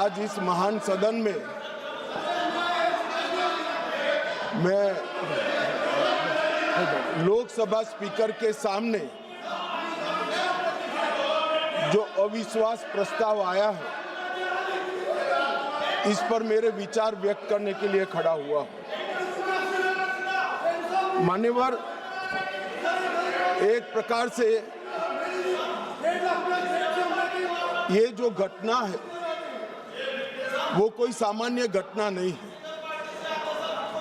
आज इस महान सदन में मैं लोकसभा स्पीकर के सामने जो अविश्वास प्रस्ताव आया है, इस पर मेरे विचार व्यक्त करने के लिए खड़ा हुआ हूं। मान्यवर, एक प्रकार से ये जो घटना है वो कोई सामान्य घटना नहीं है।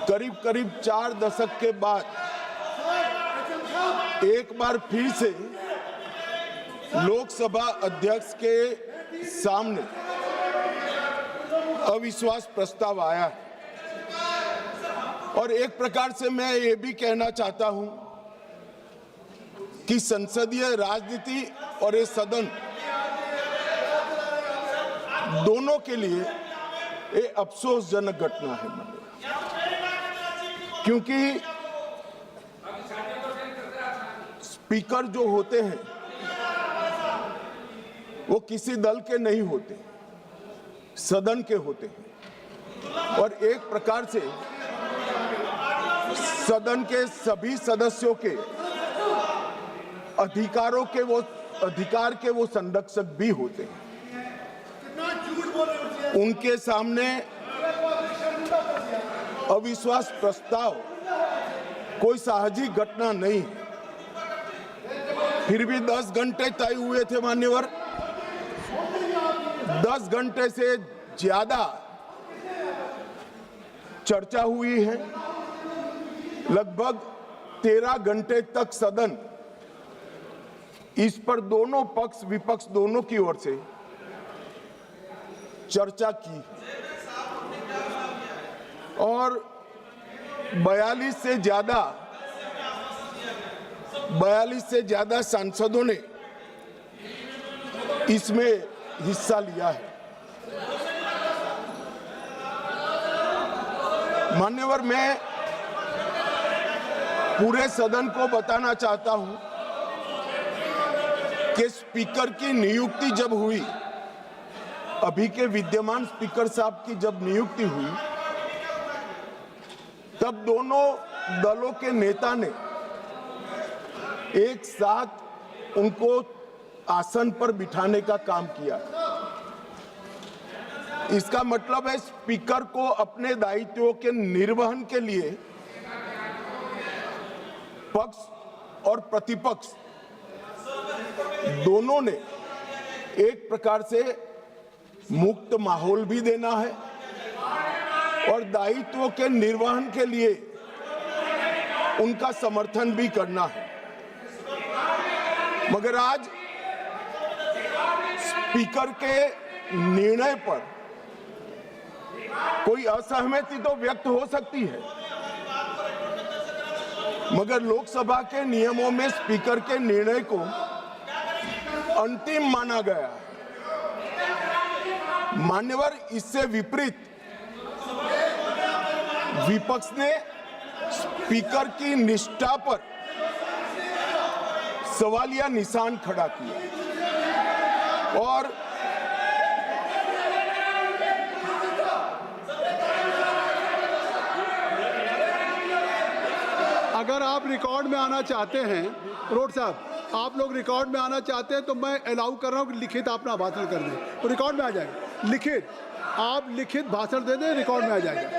करीब करीब 4 दशक के बाद एक बार फिर से लोकसभा अध्यक्ष के सामने अविश्वास प्रस्ताव आया है और एक प्रकार से मैं ये भी कहना चाहता हूं कि संसदीय राजनीति और ये सदन दोनों के लिए ये अफसोसजनक घटना है, क्योंकि स्पीकर जो होते हैं वो किसी दल के नहीं होते, सदन के होते हैं और एक प्रकार से सदन के सभी सदस्यों के अधिकार के वो संरक्षक भी होते हैं। उनके सामने अविश्वास प्रस्ताव कोई साहजिक घटना नहीं है। फिर भी 10 घंटे तय हुए थे मान्यवर। 10 घंटे से ज्यादा चर्चा हुई है। लगभग 13 घंटे तक सदन इस पर दोनों पक्ष विपक्ष दोनों की ओर से चर्चा की और 42 से ज्यादा सांसदों ने इसमें हिस्सा लिया है। मान्यवर, मैं पूरे सदन को बताना चाहता हूं कि स्पीकर की नियुक्ति जब हुई, अभी के विद्यमान स्पीकर साहब की जब नियुक्ति हुई, तब दोनों दलों के नेता ने एक साथ उनको आसन पर बिठाने का काम किया। इसका मतलब है स्पीकर को अपने दायित्वों के निर्वहन के लिए पक्ष और प्रतिपक्ष दोनों ने एक प्रकार से मुक्त माहौल भी देना है और दायित्वों के निर्वहन के लिए उनका समर्थन भी करना है। मगर आज स्पीकर के निर्णय पर कोई असहमति तो व्यक्त हो सकती है, मगर लोकसभा के नियमों में स्पीकर के निर्णय को अंतिम माना गया है। मान्यवर, इससे विपरीत विपक्ष ने स्पीकर की निष्ठा पर सवालिया निशान खड़ा किया और अगर आप रिकॉर्ड में आना चाहते हैं, रोड साहब, आप लोग रिकॉर्ड में आना चाहते हैं तो मैं अलाउ कर रहा हूं कि लिखित अपना भाषण कर दें तो रिकॉर्ड में आ जाएगा। लिखित, आप लिखित भाषण दे दें, रिकॉर्ड में आ जाएगा।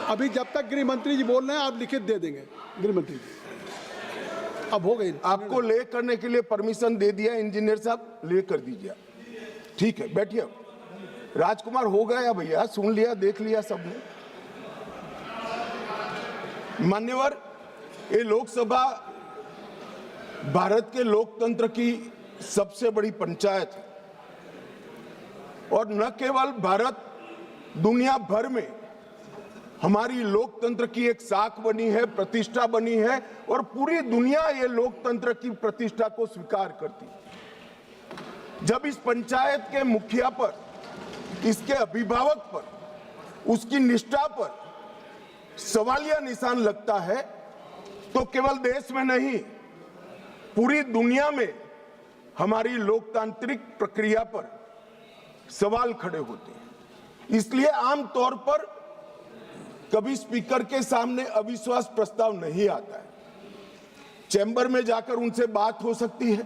अभी जब तक गृह मंत्री जी बोल रहे हैं आप लिखित दे देंगे। गृह मंत्री जी, अब हो गई। आपको ले करने के लिए परमिशन दे दिया इंजीनियर साहब, ले कर दीजिए। ठीक है, बैठिए। राजकुमार, हो गया भैया, सुन लिया, देख लिया सबने। मान्यवर, ये लोकसभा भारत के लोकतंत्र की सबसे बड़ी पंचायत है और न केवल भारत, दुनिया भर में हमारी लोकतंत्र की एक साख बनी है, प्रतिष्ठा बनी है और पूरी दुनिया ये लोकतंत्र की प्रतिष्ठा को स्वीकार करती है। जब इस पंचायत के मुखिया पर, इसके अभिभावक पर, उसकी निष्ठा पर सवालिया निशान लगता है तो केवल देश में नहीं, पूरी दुनिया में हमारी लोकतांत्रिक प्रक्रिया पर सवाल खड़े होते हैं। इसलिए आमतौर पर कभी स्पीकर के सामने अविश्वास प्रस्ताव नहीं आता है। चैम्बर में जाकर उनसे बात हो सकती है।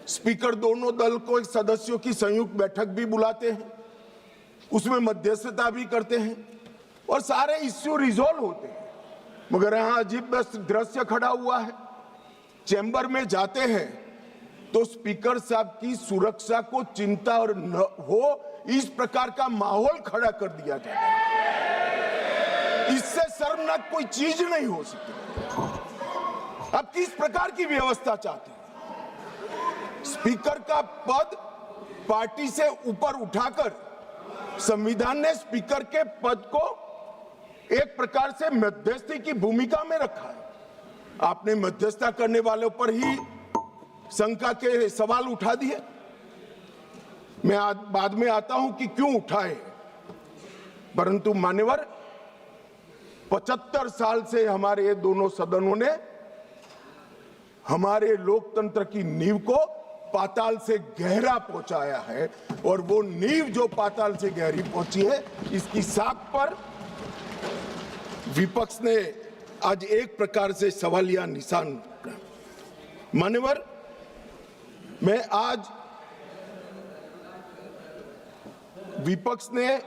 स्पीकर दोनों दल को एक सदस्यों की संयुक्त बैठक भी बुलाते हैं, उसमें मध्यस्थता भी करते हैं और सारे इश्यू रिजॉल्व होते हैं। मगर यहां अजीब दृश्य खड़ा हुआ है। चैम्बर में जाते हैं तो स्पीकर साहब की सुरक्षा को चिंता और न हो, इस प्रकार का माहौल खड़ा कर दिया जाता है। इससे शर्मनाक कोई चीज नहीं हो सकती। अब किस प्रकार की व्यवस्था चाहते हैं? स्पीकर का पद पार्टी से ऊपर उठाकर संविधान ने स्पीकर के पद को एक प्रकार से मध्यस्थी की भूमिका में रखा है। आपने मध्यस्थता करने वालों पर ही शंका के सवाल उठा दिए। मैं आज बाद में आता हूं कि क्यों उठाए, परंतु मान्यवर 75 साल से हमारे ये दोनों सदनों ने हमारे लोकतंत्र की नींव को पाताल से गहरा पहुंचाया है और वो नींव जो पाताल से गहरी पहुंची है, इसकी साख पर विपक्ष ने आज एक प्रकार से सवालिया निशान। मान्यवर, मैं आज विपक्ष ने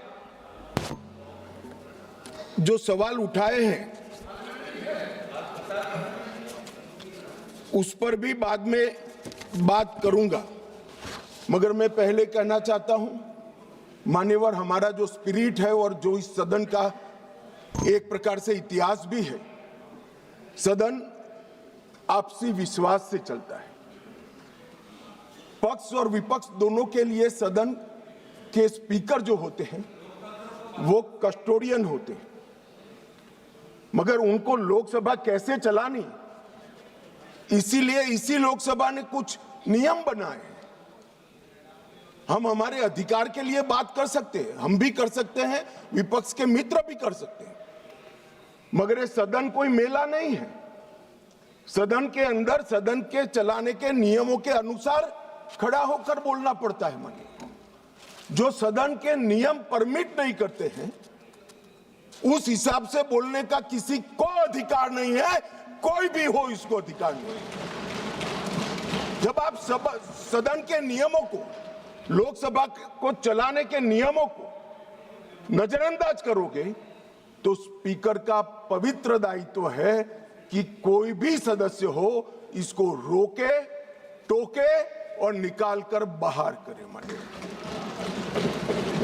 जो सवाल उठाए हैं उस पर भी बाद में बात करूंगा, मगर मैं पहले कहना चाहता हूं, मान्यवर, हमारा जो स्पिरिट है और जो इस सदन का एक प्रकार से इतिहास भी है, सदन आपसी विश्वास से चलता है। पक्ष और विपक्ष दोनों के लिए सदन के स्पीकर जो होते हैं वो कस्टोडियन होते हैं, मगर उनको लोकसभा कैसे चलानी, इसीलिए इसी लोकसभा ने कुछ नियम बनाए हैं। हम हमारे अधिकार के लिए बात कर सकते हैं, हम भी कर सकते हैं, विपक्ष के मित्र भी कर सकते हैं, मगर ये सदन कोई मेला नहीं है। सदन के अंदर सदन के चलाने के नियमों के अनुसार खड़ा होकर बोलना पड़ता है। मानिए, जो सदन के नियम परमिट नहीं करते हैं उस हिसाब से बोलने का किसी को अधिकार नहीं है, कोई भी हो इसको अधिकार नहीं है। जब आप सदन के नियमों को, लोकसभा को चलाने के नियमों को नजरअंदाज करोगे तो स्पीकर का पवित्र दायित्व है कि कोई भी सदस्य हो इसको रोके, टोके और निकाल कर बाहर करे। माने,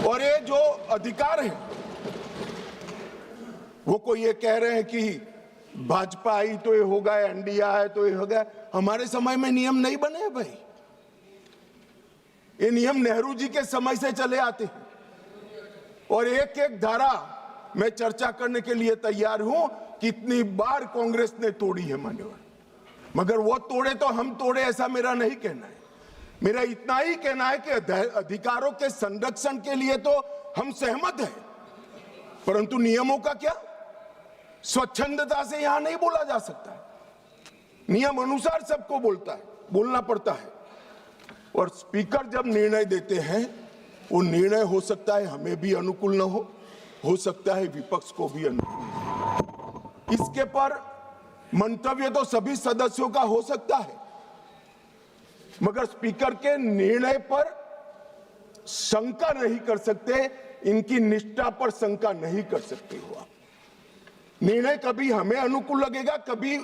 और ये जो अधिकार है वो कोई ये कह रहे हैं कि भाजपा आई तो ये होगा, एनडीए आए तो ये होगा। हमारे समय में नियम नहीं बने हैं भाई, ये नियम नेहरू जी के समय से चले आते हैं और एक एक धारा मैं चर्चा करने के लिए तैयार हूं। कितनी बार कांग्रेस ने तोड़ी है मान्यवर, मगर वो तोड़े तो हम तोड़े ऐसा मेरा नहीं कहना है। मेरा इतना ही कहना है कि अधिकारों के संरक्षण के लिए तो हम सहमत हैं, परंतु नियमों का क्या? स्वच्छंदता से यहां नहीं बोला जा सकता। नियम अनुसार सबको बोलना पड़ता है। और स्पीकर जब निर्णय देते हैं वो निर्णय हो सकता है हमें भी अनुकूल न हो सकता है विपक्ष को भी अनुकूल। इसके पर मंतव्य तो सभी सदस्यों का हो सकता है, मगर स्पीकर के निर्णय पर शंका नहीं कर सकते, इनकी निष्ठा पर शंका नहीं कर सकते हो आप। निर्णय कभी हमें अनुकूल लगेगा, कभी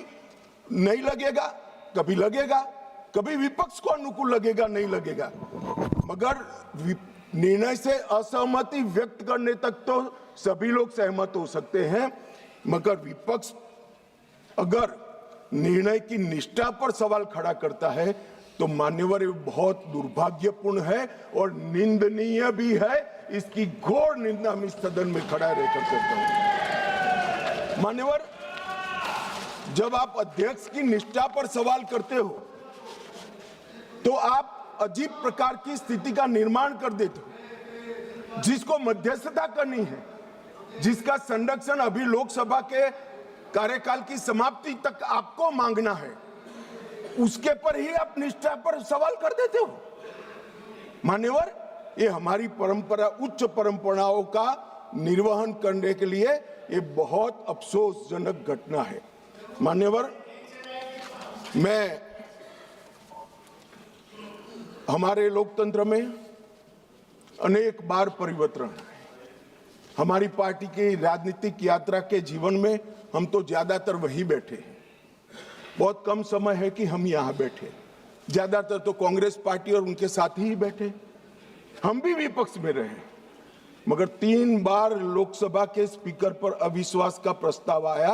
नहीं लगेगा, कभी लगेगा, कभी विपक्ष को अनुकूल लगेगा, नहीं लगेगा, मगर निर्णय से असहमति व्यक्त करने तक तो सभी लोग सहमत हो सकते हैं। मगर विपक्ष अगर निर्णय की निष्ठा पर सवाल खड़ा करता है तो मान्यवर बहुत दुर्भाग्यपूर्ण है और निंदनीय भी है। इसकी घोर निंदा हम इस सदन में खड़ा रहकर करता हूं। मान्यवर, जब आप अध्यक्ष की निष्ठा पर सवाल करते हो तो आप अजीब प्रकार की स्थिति का निर्माण कर देते हो। जिसको मध्यस्थता करनी है, जिसका संरक्षण अभी लोकसभा के कार्यकाल की समाप्ति तक आपको मांगना है, उसके पर ही आप निष्ठा पर सवाल कर देते हो। मान्यवर, ये हमारी परंपरा, उच्च परंपराओं का निर्वहन करने के लिए ये बहुत अफसोसजनक घटना है। मान्यवर, मैं हमारे लोकतंत्र में अनेक बार परिवर्तन है। हमारी पार्टी की राजनीतिक यात्रा के जीवन में हम तो ज्यादातर वही बैठे हैं। बहुत कम समय है कि हम यहाँ बैठे, ज्यादातर तो कांग्रेस पार्टी और उनके साथी ही बैठे। हम भी विपक्ष में रहे, मगर 3 बार लोकसभा के स्पीकर पर अविश्वास का प्रस्ताव आया।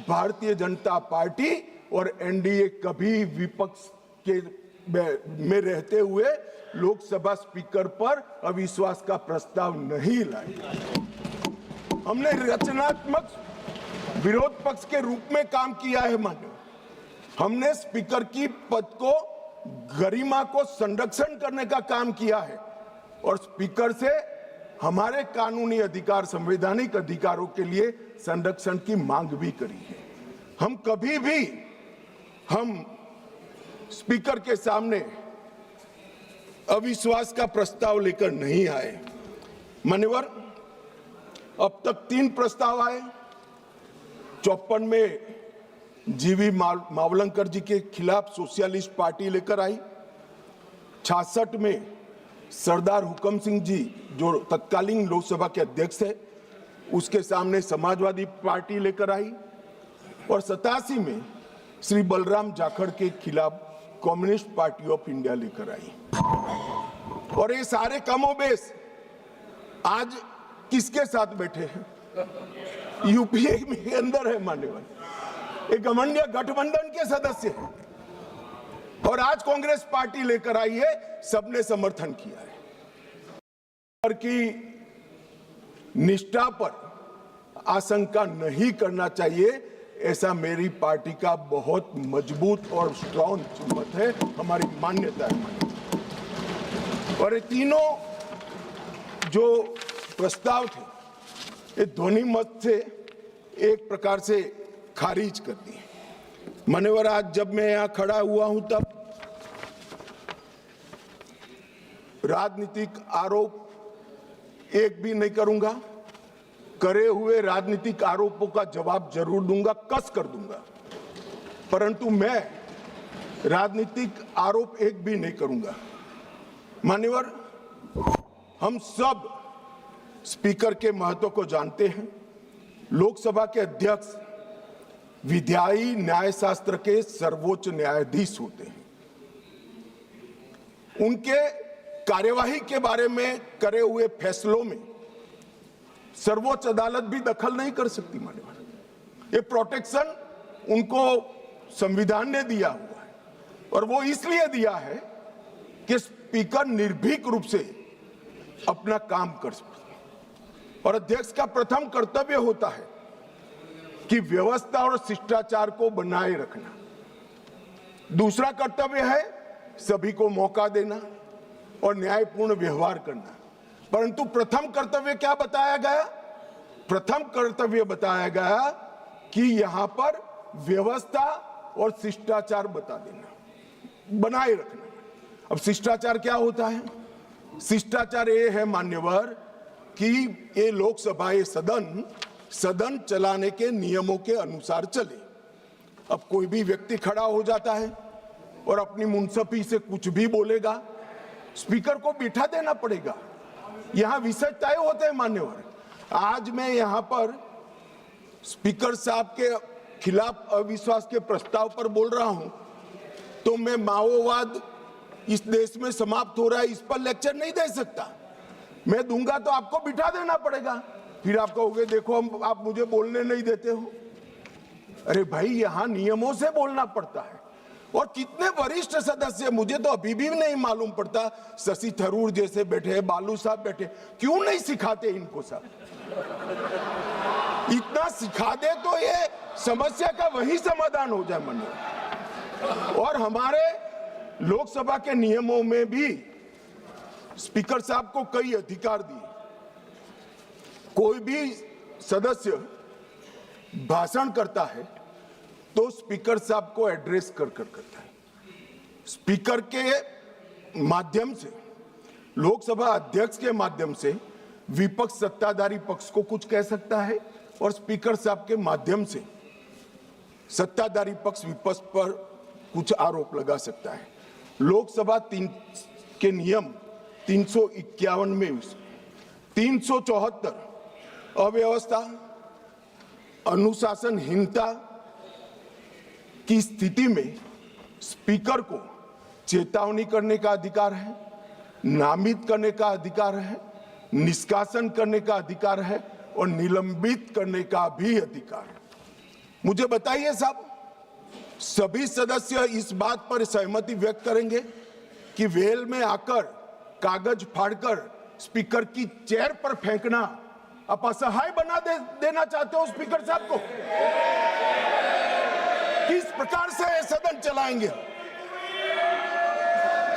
भारतीय जनता पार्टी और एनडीए कभी विपक्ष के में रहते हुए लोकसभा स्पीकर पर अविश्वास का प्रस्ताव नहीं लाए। हमने रचनात्मक विरोध पक्ष के रूप में काम किया है। मान्य, हमने स्पीकर की पद को, गरिमा को संरक्षण करने का काम किया है और स्पीकर से हमारे कानूनी अधिकार, संवैधानिक अधिकारों के लिए संरक्षण की मांग भी करी है। हम कभी भी स्पीकर के सामने अविश्वास का प्रस्ताव लेकर नहीं आए। मान्यवर, अब तक 3 प्रस्ताव आए। 54 में जीवी मावलंकर जी के खिलाफ सोशलिस्ट पार्टी लेकर आई। 66 में सरदार हुकम सिंह जी, जो तत्कालीन लोकसभा के अध्यक्ष है, उसके सामने समाजवादी पार्टी लेकर आई और 87 में श्री बलराम जाखड़ के खिलाफ कम्युनिस्ट पार्टी ऑफ इंडिया लेकर आई। और ये सारे कमोबेश आज किसके साथ बैठे हैं? यूपीए के अंदर है। मान्यवर, एक घमंडिया गठबंधन के सदस्य हैं और आज कांग्रेस पार्टी लेकर आई है, सबने समर्थन किया है। की निष्ठा पर आशंका नहीं करना चाहिए, ऐसा मेरी पार्टी का बहुत मजबूत और स्ट्रॉन्ग मत है, हमारी मान्यता है। और ये तीनों जो प्रस्ताव थे, ये ध्वनि मत से एक प्रकार से खारिज कर दिए। मान्यवर, आज जब मैं यहाँ खड़ा हुआ हूं तब राजनीतिक आरोप एक भी नहीं करूंगा। करे हुए राजनीतिक आरोपों का जवाब जरूर दूंगा, कस कर दूंगा, परंतु मैं राजनीतिक आरोप एक भी नहीं करूंगा। मान्यवर, हम सब स्पीकर के महत्व को जानते हैं। लोकसभा के अध्यक्ष विधायी न्यायशास्त्र के सर्वोच्च न्यायाधीश होते हैं। उनके कार्यवाही के बारे में करे हुए फैसलों में सर्वोच्च अदालत भी दखल नहीं कर सकती। मान्यवर, ये प्रोटेक्शन उनको संविधान ने दिया हुआ है और वो इसलिए दिया है कि स्पीकर निर्भीक रूप से अपना काम कर सके और अध्यक्ष का प्रथम कर्तव्य होता है कि व्यवस्था और शिष्टाचार को बनाए रखना। दूसरा कर्तव्य है सभी को मौका देना और न्यायपूर्ण व्यवहार करना। परंतु प्रथम कर्तव्य क्या बताया गया? प्रथम कर्तव्य बताया गया कि यहां पर व्यवस्था और शिष्टाचार बता देना, बनाए रखना। अब शिष्टाचार क्या होता है? शिष्टाचार ये है मान्यवर कि ये लोकसभा, ये सदन चलाने के नियमों के अनुसार चले। अब कोई भी व्यक्ति खड़ा हो जाता है और अपनी मुंसफी से कुछ भी बोलेगा, स्पीकर को बिठा देना पड़ेगा। यहां विषय तय होते हैं। मान्यवर, आज मैं यहां पर स्पीकर साहब के खिलाफ अविश्वास के प्रस्ताव पर बोल रहा हूं, तो मैं माओवाद इस देश में समाप्त हो रहा है इस पर लेक्चर नहीं दे सकता। मैं दूंगा तो आपको बिठा देना पड़ेगा, फिर आप कहोगे देखो आप मुझे बोलने नहीं देते हो। अरे भाई, यहां नियमों से बोलना पड़ता है। और कितने वरिष्ठ सदस्य, मुझे तो अभी भी नहीं मालूम पड़ता, शशि थरूर जैसे बैठे, बालू साहब बैठे, क्यों नहीं सिखाते इनको सब? इतना सिखा दे तो ये समस्या का वही समाधान हो जाए। मन और हमारे लोकसभा के नियमों में भी स्पीकर साहब को कई अधिकार दिए। कोई भी सदस्य भाषण करता है तो स्पीकर साहब को एड्रेस कर करता है। स्पीकर के माध्यम से लोकसभा अध्यक्ष के माध्यम से विपक्ष सत्ताधारी पक्ष को कुछ कह सकता है और स्पीकर साहब के माध्यम से सत्ताधारी पक्ष विपक्ष पर कुछ आरोप लगा सकता है। लोकसभा के नियम 351 में 374 अव्यवस्था अनुशासनहीनता की स्थिति में स्पीकर को चेतावनी करने का अधिकार है, नामित करने का अधिकार है, निष्कासन करने का अधिकार है और निलंबित करने का भी अधिकार है। मुझे बताइए साहब, सभी सदस्य इस बात पर सहमति व्यक्त करेंगे कि वेल में आकर कागज फाड़कर स्पीकर की चेयर पर फेंकना आप असहाय बना देना चाहते हो स्पीकर साहब को? किस प्रकार से सदन चलाएंगे?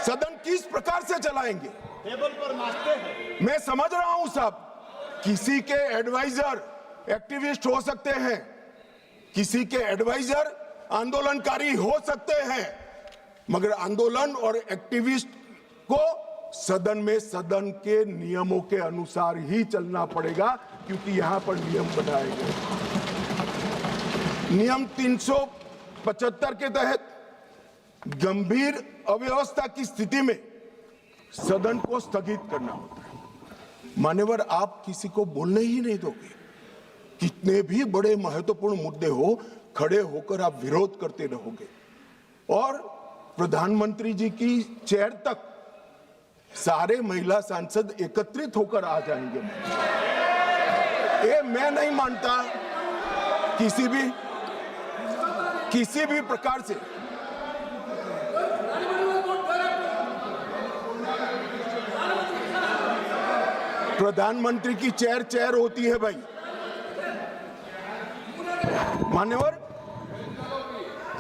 सदन किस प्रकार से चलाएंगे? टेबल पर नाचते हैं। मैं समझ रहा हूं साहब, किसी के एडवाइजर एक्टिविस्ट हो सकते हैं, किसी के एडवाइजर आंदोलनकारी हो सकते हैं, मगर आंदोलन और एक्टिविस्ट को सदन में सदन के नियमों के अनुसार ही चलना पड़ेगा, क्योंकि यहां पर नियम बनाए गए। नियम 375 के तहत गंभीर अव्यवस्था की स्थिति में सदन को स्थगित करना होता है। मान्यवर, आप किसी को बोलने ही नहीं दोगे। कितने भी बड़े महत्वपूर्ण मुद्दे हो, खड़े होकर आप विरोध करते रहोगे और प्रधानमंत्री जी की चेयर तक सारे महिला सांसद एकत्रित होकर आ जाएंगे। ये मैं नहीं मानता किसी भी प्रकार से प्रधानमंत्री की चेयर होती है भाई। मान्यवर,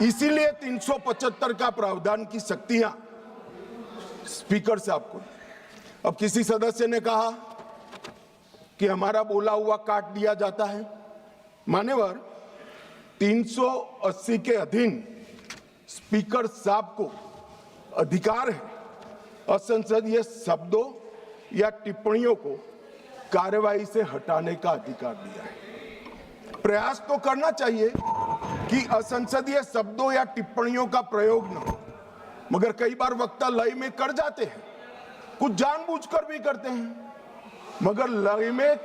इसीलिए 375 का प्रावधान की शक्तियां स्पीकर साहब को। अब किसी सदस्य ने कहा कि हमारा बोला हुआ काट दिया जाता है। मान्यवर, 380 के अधीन स्पीकर साहब को अधिकार है असंसदीय शब्दों या टिप्पणियों को कार्यवाही से हटाने का अधिकार दिया है। प्रयास तो करना चाहिए कि असंसदीय शब्दों या टिप्पणियों का प्रयोग न हो, मगर कई बार वक्ता लय में कर जाते हैं, कुछ जानबूझकर भी करते हैं। मगर लय में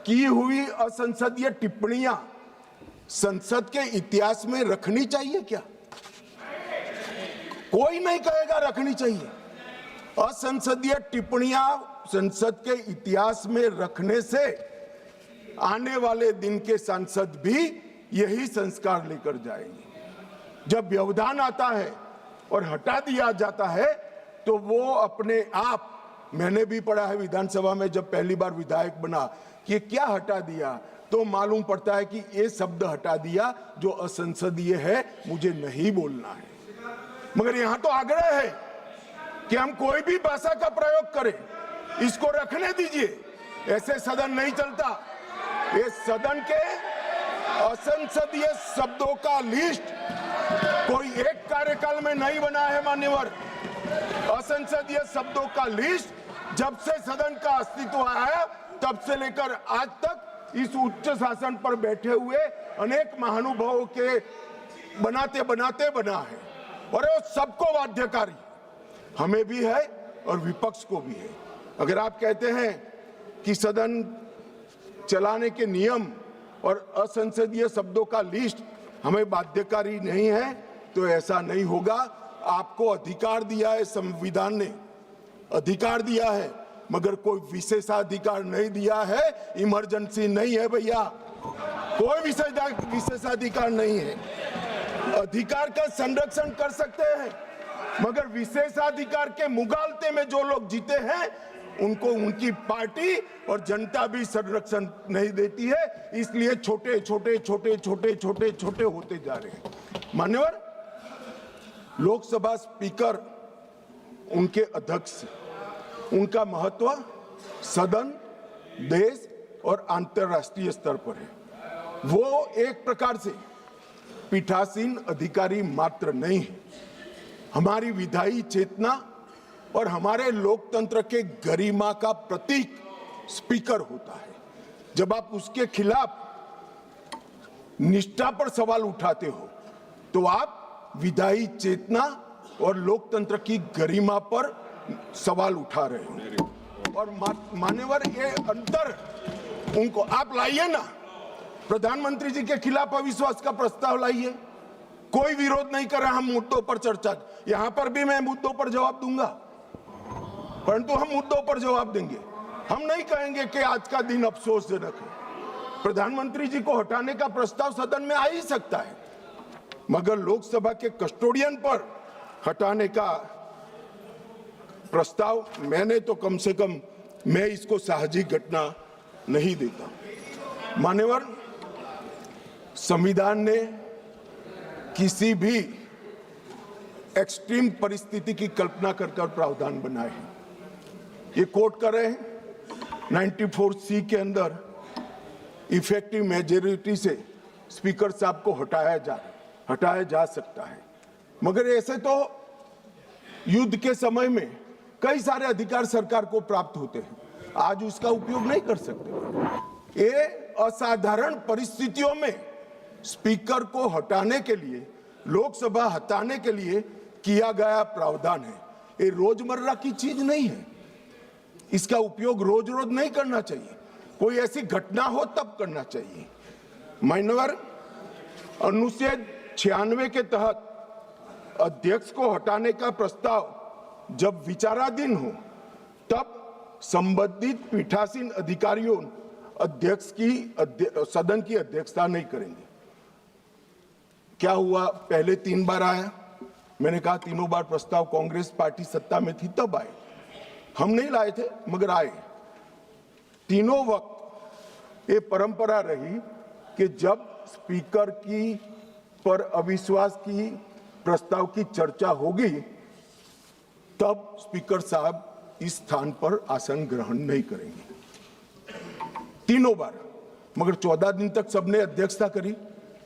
की हुई असंसदीय टिप्पणियां संसद के इतिहास में रखनी चाहिए क्या? कोई नहीं कहेगा रखनी चाहिए। असंसदीय टिप्पणियां संसद के इतिहास में रखने से आने वाले दिन के सांसद भी यही संस्कार लेकर जाएंगे। जब व्यवधान आता है और हटा दिया जाता है तो वो अपने आप, मैंने भी पढ़ा है विधानसभा में जब पहली बार विधायक बना कि क्या हटा दिया, तो मालूम पड़ता है कि ये शब्द हटा दिया जो असंसदीय है, मुझे नहीं बोलना है। मगर यहां तो आग्रह है कि हम कोई भी भाषा का प्रयोग करें, इसको रखने दीजिए। ऐसे सदन नहीं चलता। ये सदन के असंसदीय शब्दों का लिस्ट कोई एक कार्यकाल में नहीं बना है मान्यवर। असंसदीय शब्दों का लिस्ट जब से सदन का अस्तित्व आया तब से लेकर आज तक इस उच्च शासन पर बैठे हुए अनेक महानुभावों के बनाते बनाते बना है, और वो सबको बाध्यकारी, हमें भी है और विपक्ष को भी है। अगर आप कहते हैं कि सदन चलाने के नियम और असंसदीय शब्दों का लिस्ट हमें बाध्यकारी नहीं है, तो ऐसा नहीं होगा। आपको अधिकार दिया है, संविधान ने अधिकार दिया है, मगर कोई विशेषाधिकार नहीं दिया है। इमरजेंसी नहीं है भैया, कोई विशेषाधिकार नहीं है। अधिकार का संरक्षण कर सकते हैं, मगर विशेषाधिकार के मुगालते में जो लोग जीते हैं उनको उनकी पार्टी और जनता भी संरक्षण नहीं देती है। इसलिए छोटे छोटे छोटे छोटे छोटे छोटे होते जा रहे हैं। मान्यवर, लोकसभा स्पीकर उनके अध्यक्ष, उनका महत्व सदन, देश और अंतर्राष्ट्रीय स्तर पर है। वो एक प्रकार से पीठासीन अधिकारी मात्र नहीं है। हमारी विधायी चेतना और हमारे लोकतंत्र के गरिमा का प्रतीक स्पीकर होता है। जब आप उसके खिलाफ निष्ठा पर सवाल उठाते हो तो आप विधायी चेतना और लोकतंत्र की गरिमा पर सवाल उठा रहे हो। और मान्यवर, ये अंतर उनको आप लाइए ना, प्रधानमंत्री जी के खिलाफ अविश्वास का प्रस्ताव लाइए, कोई विरोध नहीं कर रहा। हम मुद्दों पर चर्चा, यहां पर भी मैं मुद्दों पर जवाब दूंगा, परंतु हम मुद्दों पर जवाब देंगे। हम नहीं कहेंगे कि आज का दिन अफसोसजनक है। प्रधानमंत्री जी को हटाने का प्रस्ताव सदन में आ ही सकता है, मगर लोकसभा के कस्टोडियन पर हटाने का प्रस्ताव मैंने तो कम से कम मैं इसको साहजिक घटना नहीं देता। मान्यवर, संविधान ने किसी भी एक्सट्रीम परिस्थिति की कल्पना कर प्रावधान बनाए हैं। ये कोट कर रहे हैं 94C के अंदर इफेक्टिव मेजॉरिटी से स्पीकर साहब को हटाया जा सकता है, मगर ऐसे तो युद्ध के समय में कई सारे अधिकार सरकार को प्राप्त होते हैं, आज उसका उपयोग नहीं कर सकते। ये असाधारण परिस्थितियों में स्पीकर को हटाने के लिए, लोकसभा हटाने के लिए किया गया प्रावधान है। ये रोजमर्रा की चीज नहीं है, इसका उपयोग रोज रोज नहीं करना चाहिए, कोई ऐसी घटना हो तब करना चाहिए। मान्यवर, अनुच्छेद 96 के तहत अध्यक्ष को हटाने का प्रस्ताव जब विचाराधीन हो तब संबंधित पीठासीन अधिकारियों अध्यक्ष की सदन की अध्यक्षता नहीं करेंगे। क्या हुआ, पहले 3 बार आया, मैंने कहा तीनों बार प्रस्ताव कांग्रेस पार्टी सत्ता में थी तब आए, हम नहीं लाए थे मगर आए। तीनों वक्त ये परंपरा रही कि जब स्पीकर की पर अविश्वास की प्रस्ताव की चर्चा होगी तब स्पीकर साहब इस स्थान पर आसन ग्रहण नहीं करेंगे, तीनों बार। मगर 14 दिन तक सबने अध्यक्षता करी।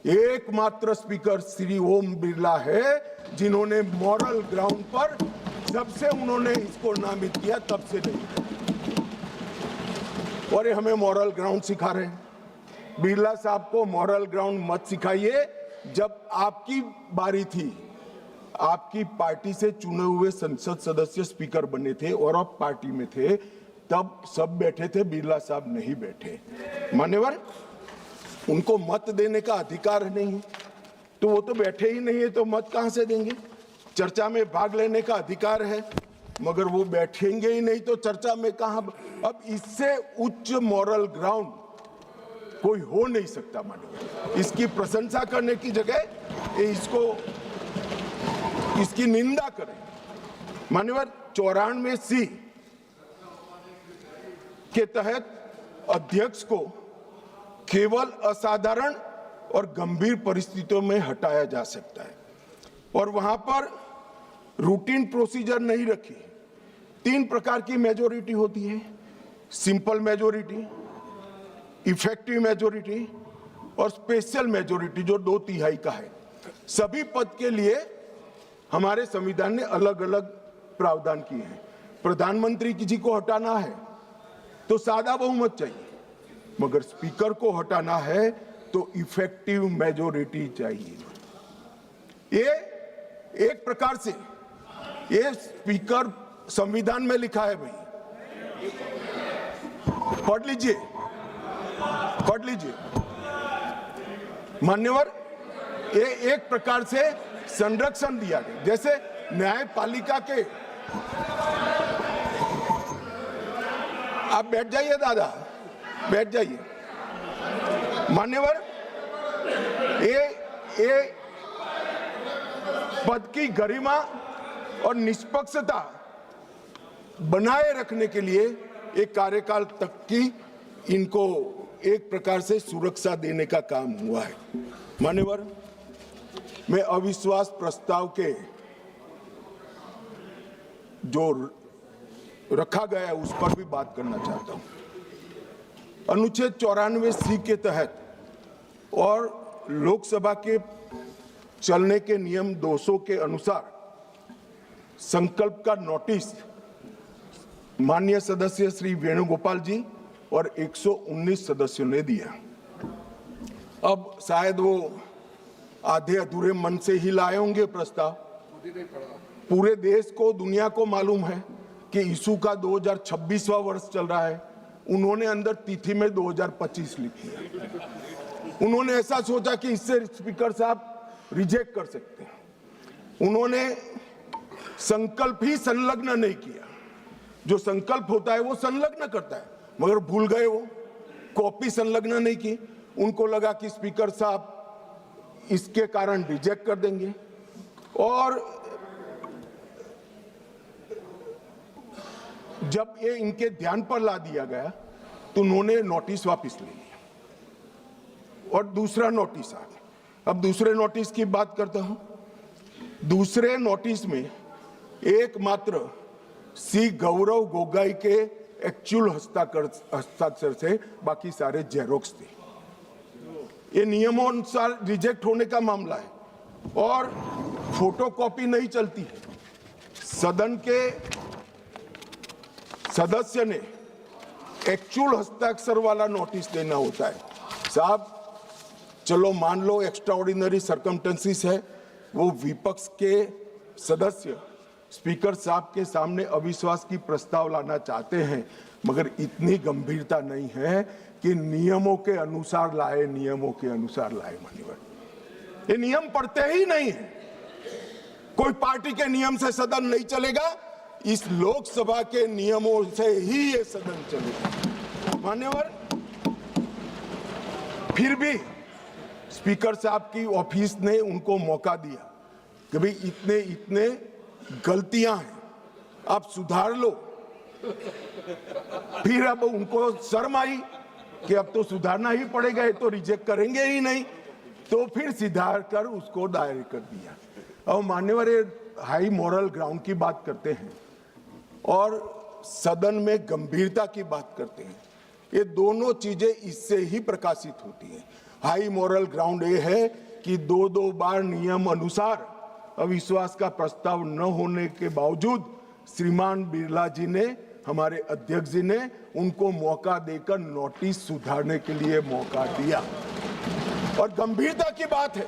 एकमात्र स्पीकर श्री ओम बिरला है जिन्होंने मॉरल ग्राउंड पर, जब से उन्होंने इसको नामित किया तब से नहीं, और ये हमें मॉरल ग्राउंड सिखा रहे हैं। बिरला साहब को मॉरल ग्राउंड मत सिखाइए। जब आपकी बारी थी, आपकी पार्टी से चुने हुए संसद सदस्य स्पीकर बने थे और आप पार्टी में थे, तब सब बैठे थे, बिरला साहब नहीं बैठे। मान्यवर, उनको मत देने का अधिकार नहीं, तो वो तो बैठे ही नहीं है, तो मत कहां से देंगे। चर्चा में भाग लेने का अधिकार है, मगर वो बैठेंगे ही नहीं तो चर्चा में कहां। अब इससे उच्च मॉरल ग्राउंड कोई हो नहीं सकता। मान्यवर, इसकी प्रशंसा करने की जगह इसकी निंदा करें। मान्यवर, 94C के तहत अध्यक्ष को केवल असाधारण और गंभीर परिस्थितियों में हटाया जा सकता है, और वहां पर रूटीन प्रोसीजर नहीं रखी। 3 प्रकार की मेजॉरिटी होती है, सिंपल मेजॉरिटी, इफेक्टिव मेजॉरिटी और स्पेशल मेजॉरिटी जो 2/3 का है। सभी पद के लिए हमारे संविधान ने अलग अलग प्रावधान किए हैं। प्रधानमंत्री जी को हटाना है तो सादा बहुमत चाहिए, मगर स्पीकर को हटाना है तो इफेक्टिव मेजॉरिटी चाहिए। ये एक प्रकार से ये स्पीकर संविधान में लिखा है, भाई पढ़ लीजिए। मान्यवर, ये एक प्रकार से संरक्षण दिया गया, जैसे न्यायपालिका के। आप बैठ जाइए दादा, बैठ जाइए। मान्यवर, ये पद की गरिमा और निष्पक्षता बनाए रखने के लिए एक कार्यकाल तक की इनको एक प्रकार से सुरक्षा देने का काम हुआ है। मान्यवर, मैं अविश्वास प्रस्ताव के जो रखा गया है उस पर भी बात करना चाहता हूं। अनुच्छेद 94C के तहत और लोकसभा के चलने के नियम 200 के अनुसार संकल्प का नोटिस माननीय सदस्य श्री वेणुगोपाल जी और 119 सदस्यों ने दिया। अब शायद वो आधे अधूरे मन से ही लाए होंगे प्रस्ताव। पूरे देश को, दुनिया को मालूम है कि यीशु का 2026वां वर्ष चल रहा है। उन्होंने अंदर तिथि में 2025 लिखी है। उन्होंने ऐसा सोचा कि इससे स्पीकर साहब रिजेक्ट कर सकते हैं। उन्होंने संकल्प ही संलग्न नहीं किया। जो संकल्प होता है वो संलग्न करता है, मगर भूल गए, वो कॉपी संलग्न नहीं की। उनको लगा कि स्पीकर साहब इसके कारण रिजेक्ट कर देंगे, और जब ये इनके ध्यान पर ला दिया गया तो उन्होंने नोटिस वापस ले लिया और दूसरा नोटिस आ गया। अब दूसरे नोटिस की बात करता हूं। दूसरे नोटिस में एकमात्र सी गौरव गोगोई के एक्चुअल हस्ताक्षर से बाकी सारे जेरोक्स थे। ये नियमों अनुसार रिजेक्ट होने का मामला है और फोटोकॉपी नहीं चलती है। सदन के सदस्य ने एक्चुअल हस्ताक्षर वाला नोटिस देना होता है। साहब चलो मान लो एक्स्ट्राऑर्डिनरी सर्कमस्टेंसेस है, वो विपक्ष के सदस्य स्पीकर साहब के सामने अविश्वास की प्रस्ताव लाना चाहते हैं, मगर इतनी गंभीरता नहीं है कि नियमों के अनुसार लाए, नियमों के अनुसार लाए। माननीय, ये नियम पढ़ते ही नहीं है। कोई पार्टी के नियम से सदन नहीं चलेगा, इस लोकसभा के नियमों से ही ये सदन चलेगा। मान्यवर, फिर भी स्पीकर साहब की ऑफिस ने उनको मौका दिया कि भाई इतने इतने गलतियां हैं, आप सुधार लो। फिर अब उनको शर्म आई कि अब तो सुधारना ही पड़ेगा, ये तो रिजेक्ट करेंगे ही नहीं, तो फिर सुधार कर उसको दायर कर दिया। अब मान्यवर, हाई मॉरल ग्राउंड की बात करते हैं और सदन में गंभीरता की बात करते हैं। ये दोनों चीजें इससे ही प्रकाशित होती हैं। हाई मॉरल ग्राउंड ये है कि दो बार नियम अनुसार अविश्वास का प्रस्ताव न होने के बावजूद श्रीमान बिरला जी ने, हमारे अध्यक्ष जी ने उनको मौका देकर नोटिस सुधारने के लिए मौका दिया। और गंभीरता की बात है,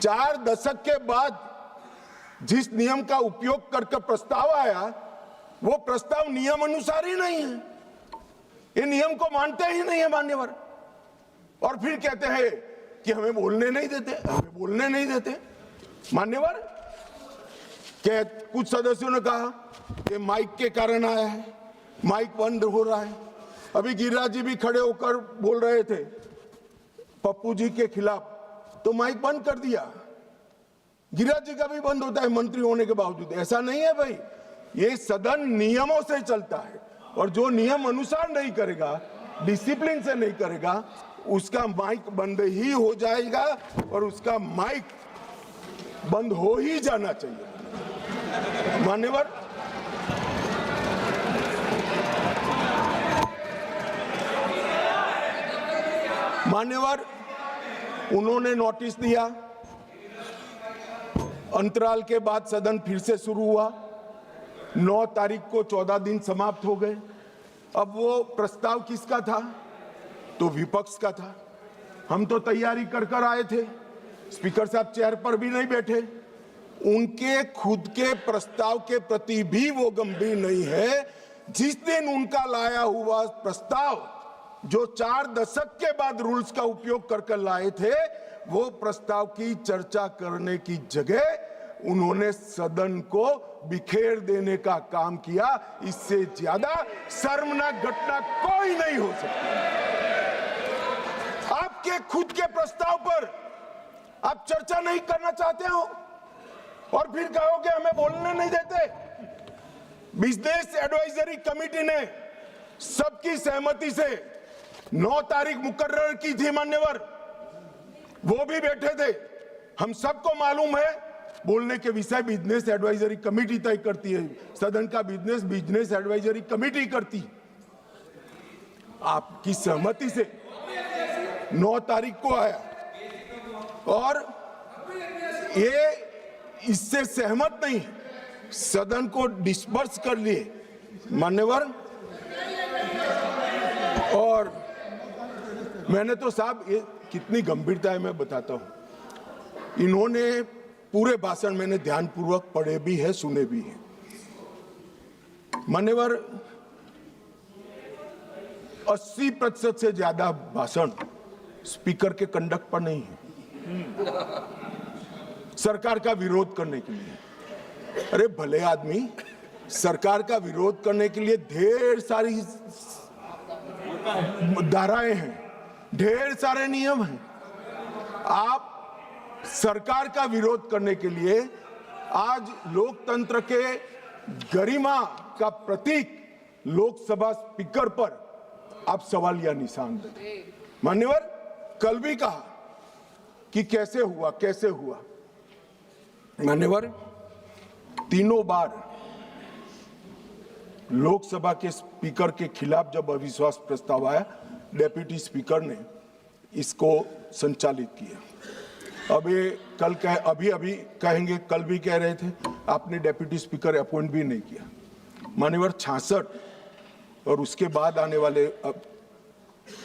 4 दशक के बाद जिस नियम का उपयोग करके प्रस्ताव आया, वो प्रस्ताव नियम अनुसार ही नहीं है। ये नियम को मानते ही नहीं है मान्यवर, और फिर कहते हैं कि हमें बोलने नहीं देते, हमें बोलने नहीं देते। मान्यवर, क्या कुछ सदस्यों ने कहा कि माइक के कारण आया है, माइक बंद हो रहा है। अभी गिरिराज जी भी खड़े होकर बोल रहे थे पप्पू जी के खिलाफ, तो माइक बंद कर दिया। गिरिराज जी का भी बंद होता है मंत्री होने के बावजूद। ऐसा नहीं है भाई, ये सदन नियमों से चलता है, और जो नियम अनुसार नहीं करेगा, डिसिप्लिन से नहीं करेगा, उसका माइक बंद ही हो जाएगा और उसका माइक बंद हो ही जाना चाहिए। मान्यवर, उन्होंने नोटिस दिया। अंतराल के बाद सदन फिर से शुरू हुआ। 9 तारीख को 14 दिन समाप्त हो गए। अब वो प्रस्ताव किसका था? तो विपक्ष का था। हम तो तैयारी कर आए थे, स्पीकर साहब चेयर पर भी नहीं बैठे। उनके खुद के प्रस्ताव के प्रति भी वो गंभीर नहीं है। जिस दिन उनका लाया हुआ प्रस्ताव, जो 4 दशक के बाद रूल्स का उपयोग कर लाए थे, वो प्रस्ताव की चर्चा करने की जगह उन्होंने सदन को बिखेर देने का काम किया। इससे ज्यादा शर्मनाक घटना कोई नहीं हो सकती। आपके खुद के प्रस्ताव पर आप चर्चा नहीं करना चाहते हो और फिर कहोगे हमें बोलने नहीं देते। बिजनेस एडवाइजरी कमेटी ने सबकी सहमति से 9 तारीख मुकर्रर की थी मान्यवर, वो भी बैठे थे। हम सबको मालूम है बोलने के विषय बिजनेस एडवाइजरी कमेटी तय करती है, सदन का बिजनेस एडवाइजरी कमेटी करती। आपकी सहमति से 9 तारीख को आया और ये इससे सहमत नहीं, सदन को डिस्पर्स कर लिए मान्यवर, और मैंने तो साहब ये कितनी गंभीरता है मैं बताता हूं। इन्होंने पूरे भाषण मैंने ध्यानपूर्वक पढ़े भी है, सुने भी है। मान्यवर, 80% से ज्यादा भाषण स्पीकर के कंडक्ट पर नहीं है, सरकार का विरोध करने के लिए। अरे भले आदमी, सरकार का विरोध करने के लिए ढेर सारी धाराएं हैं, ढेर सारे नियम हैं। आप सरकार का विरोध करने के लिए आज लोकतंत्र के गरिमा का प्रतीक लोकसभा स्पीकर पर आप सवाल या निशान देते। मान्यवर, कल भी कहा कि कैसे हुआ। मान्यवर, तीनों बार लोकसभा के स्पीकर के खिलाफ जब अविश्वास प्रस्ताव आया, डेप्यूटी स्पीकर ने इसको संचालित किया। अब ये कल अभी कहेंगे, कल भी कह रहे थे आपने डेप्यूटी स्पीकर अपॉइंट भी नहीं किया। मान्यवर, 66 और उसके बाद आने वाले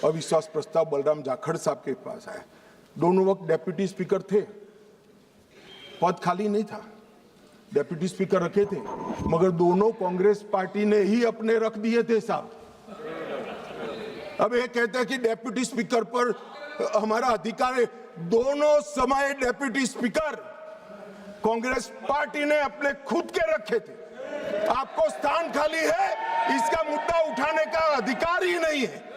अविश्वास प्रस्ताव बलराम जाखड़ साहब के पास आया। दोनों वक्त डेप्यूटी स्पीकर थे, पद खाली नहीं था, डेप्यूटी स्पीकर रखे थे, मगर दोनों कांग्रेस पार्टी ने ही अपने रख दिए थे साहब। अब ये कहते हैं कि डेप्यूटी स्पीकर पर हमारा अधिकार है। दोनों समय डेप्यूटी स्पीकर कांग्रेस पार्टी ने अपने खुद के रखे थे। आपको स्थान खाली है, इसका मुद्दा उठाने का अधिकार ही नहीं है।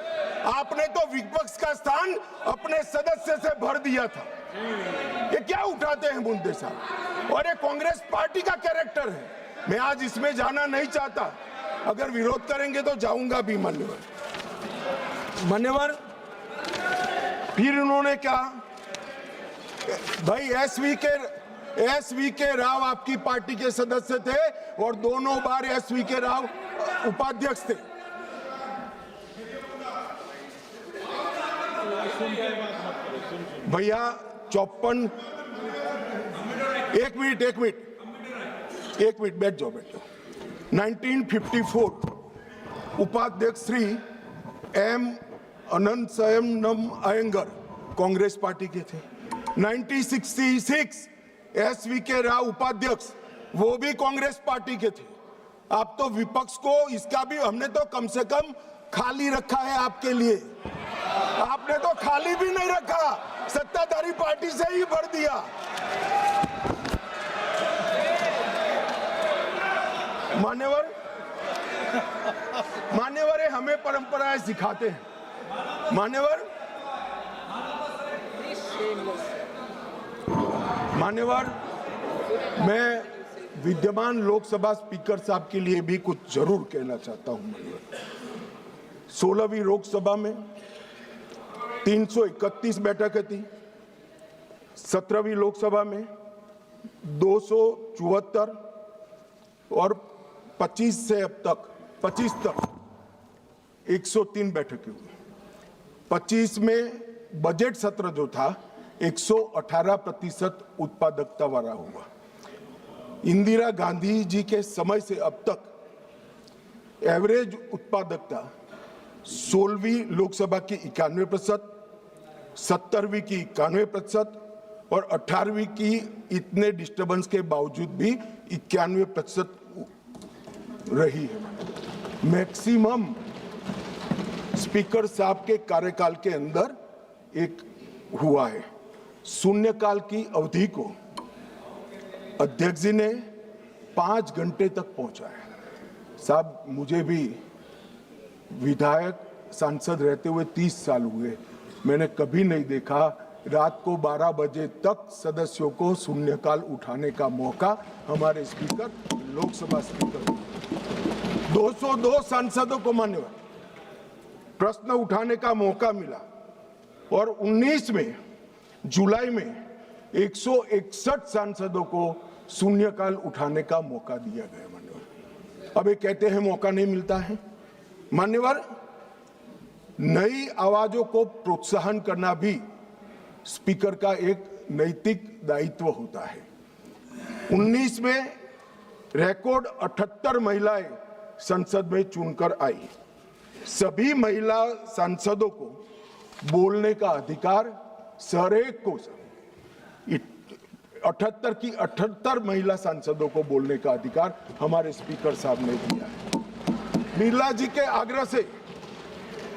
आपने तो विपक्ष का स्थान अपने सदस्य से भर दिया था। ये क्या उठाते हैं मुद्दे साहब, और ये कांग्रेस पार्टी का कैरेक्टर है। मैं आज इसमें जाना नहीं चाहता, अगर विरोध करेंगे तो जाऊंगा भी। मान्यवर, फिर उन्होंने क्या, भाई एसवी के राव आपकी पार्टी के सदस्य थे और दोनों बार एसवी के राव उपाध्यक्ष थे। भैया 54, एक मिनट बैठ जाओ। 1954 उपाध्यक्ष श्री एम अनंतसयम अयंगर कांग्रेस पार्टी के थे। 1966 एसवी के राव उपाध्यक्ष, वो भी कांग्रेस पार्टी के थे। आप तो विपक्ष को इसका भी, हमने तो कम से कम खाली रखा है आपके लिए, आपने तो खाली भी नहीं रखा, सत्ताधारी पार्टी से ही भर दिया। मान्यवर ये हमें परंपराएं सिखाते हैं। मान्यवर, मैं विद्यमान लोकसभा स्पीकर साहब के लिए भी कुछ जरूर कहना चाहता हूं। 16वीं लोकसभा में 331 बैठकें थी, 17वीं लोकसभा में 274 और 25 तक 103 बैठकें हुई। 25 में बजट सत्र जो था 118% उत्पादकता वाला हुआ। इंदिरा गांधी जी के समय से अब तक एवरेज उत्पादकता 16वीं लोकसभा की 91%, 17वीं की 91% और 18वीं की इतने डिस्टर्बेंस के बावजूद भी 91% रही है। मैक्सिमम स्पीकर साहब के कार्यकाल के अंदर एक हुआ है। शून्यकाल की अवधि को अध्यक्ष जी ने 5 घंटे तक पहुंचाया। साहब, मुझे भी विधायक सांसद रहते हुए 30 साल हुए, मैंने कभी नहीं देखा रात को 12 बजे तक सदस्यों को शून्यकाल उठाने का मौका हमारे स्पीकर, लोकसभा स्पीकर 202 सांसदों को मान्यवर प्रश्न उठाने का मौका मिला और 19 में जुलाई में 161 सांसदों को शून्यकाल उठाने का मौका दिया गया। मान्यवर, अब ये कहते हैं मौका नहीं मिलता है। मान्यवर, नई आवाजों को प्रोत्साहन करना भी स्पीकर का एक नैतिक दायित्व होता है। 19 में रिकॉर्ड 78 महिलाएं संसद में चुनकर आई। सभी महिला सांसदों को बोलने का अधिकार हरेक को 78 की 78 महिला सांसदों को बोलने का अधिकार हमारे स्पीकर साहब ने दिया है। बिरला जी के आग्रह से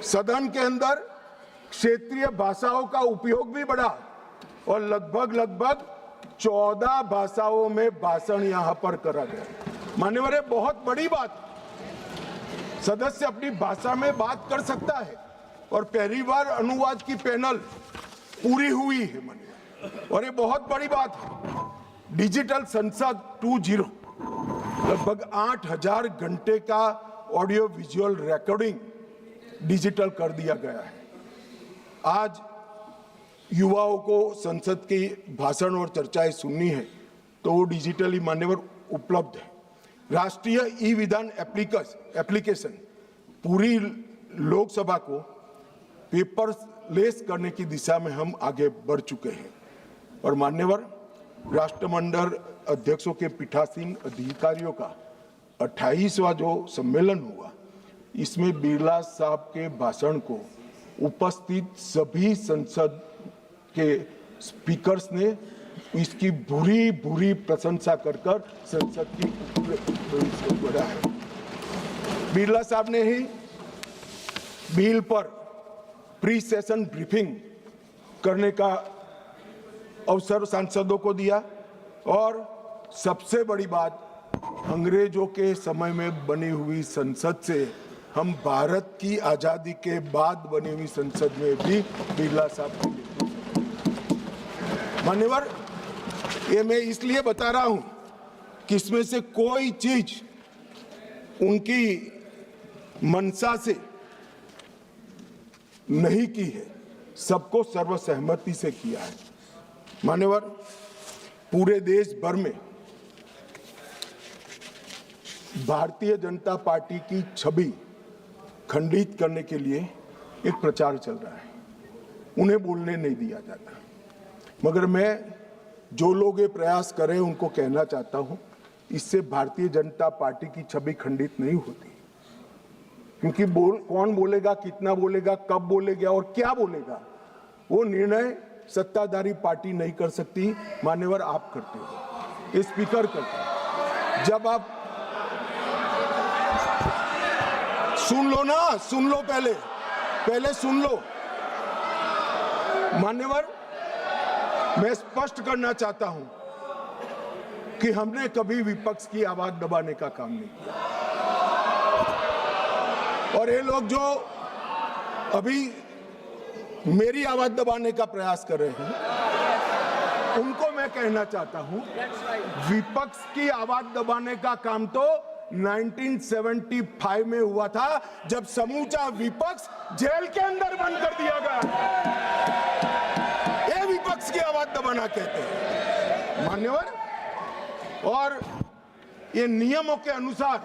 सदन के अंदर क्षेत्रीय भाषाओं का उपयोग भी बढ़ा और लगभग 14 भाषाओं में भाषण यहां पर करा गया। मान्यवर, ये बहुत बड़ी बात। सदस्य अपनी भाषा में बात कर सकता है और पहली बार अनुवाद की पैनल पूरी हुई है मान्यवर, और ये बहुत बड़ी बात है। डिजिटल संसद 2.0 लगभग 8000 घंटे का ऑडियो विजुअल रिकॉर्डिंग डिजिटल कर दिया गया है। आज युवाओं को संसद की भाषण और चर्चाएं सुननी है तो वो डिजिटली मान्यवर उपलब्ध है। राष्ट्रीय ई विधान एप्लीकेशन पूरी लोकसभा को पेपरलेस करने की दिशा में हम आगे बढ़ चुके हैं। और मान्यवर, राष्ट्रमंडल अध्यक्षों के पीठासीन अधिकारियों का 28वां जो सम्मेलन हुआ, इसमें बिरला साहब के भाषण को उपस्थित सभी संसद के स्पीकर्स ने इसकी बुरी प्रशंसा कर संसद की बढ़ा है। बिरला साहब ने ही बिल पर प्री सेशन ब्रीफिंग करने का अवसर सांसदों को दिया और सबसे बड़ी बात, अंग्रेजों के समय में बनी हुई संसद से हम भारत की आजादी के बाद बनी हुई संसद में भी बिरला साहब को मान्यवर, ये मैं इसलिए बता रहा हूं कि इसमें से कोई चीज उनकी मंशा से नहीं की है, सबको सर्वसहमति से किया है। मान्यवर, पूरे देश भर में भारतीय जनता पार्टी की छवि खंडित करने के लिए एक प्रचार चल रहा है। उन्हें बोलने नहीं दिया जाता, मगर मैं जो लोग ये प्रयास कर रहे हैं उनको कहना चाहता हूं, इससे भारतीय जनता पार्टी की छवि खंडित नहीं होती। क्योंकि कौन बोलेगा, कितना बोलेगा, कब बोलेगा और क्या बोलेगा, वो निर्णय सत्ताधारी पार्टी नहीं कर सकती। मान्यवर, आप करते हो, ये स्पीकर करते हैं। जब आप सुन लो ना, सुन लो, पहले सुन लो। मान्यवर, मैं स्पष्ट करना चाहता हूं कि हमने कभी विपक्ष की आवाज दबाने का काम नहीं किया। और ये लोग जो अभी मेरी आवाज दबाने का प्रयास कर रहे हैं, उनको मैं कहना चाहता हूं, विपक्ष की आवाज दबाने का काम तो 1975 में हुआ था, जब समूचा विपक्ष जेल के अंदर बंद कर दिया गया। ये विपक्ष की आवाज दबाना कहते हैं मान्यवर। और ये नियमों के अनुसार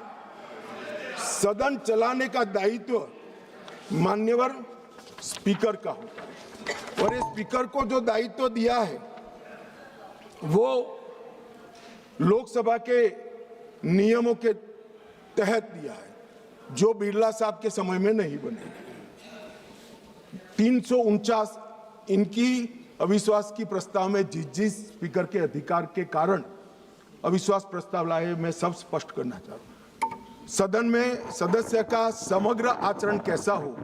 सदन चलाने का दायित्व मान्यवर स्पीकर का होता है, और ये स्पीकर को जो दायित्व दिया है वो लोकसभा के नियमों के तहत दिया है, जो बिरला साहब के समय में नहीं बने। 349 इनकी अविश्वास की प्रस्ताव में जिस स्पीकर के अधिकार के कारण अविश्वास प्रस्ताव लाए, मैं सब स्पष्ट करना चाहता हूं। सदन में सदस्य का समग्र आचरण कैसा हो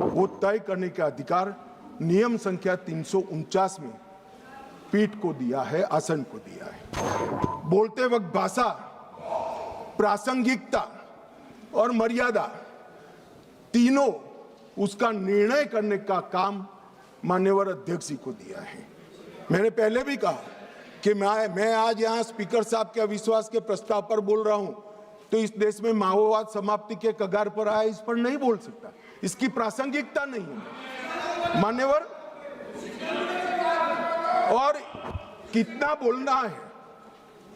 वो तय करने का अधिकार नियम संख्या 349 में पीठ को दिया है, आसन को दिया है। बोलते वक्त भाषा, प्रासंगिकता और मर्यादा तीनों उसका निर्णय करने का काम माननीय अध्यक्ष जी को दिया है। मैंने पहले भी कहा कि मैं आज यहाँ स्पीकर साहब के अविश्वास के प्रस्ताव पर बोल रहा हूं, तो इस देश में माओवाद समाप्ति के कगार पर आया, इस पर नहीं बोल सकता, इसकी प्रासंगिकता नहीं है मान्यवर। और कितना बोलना है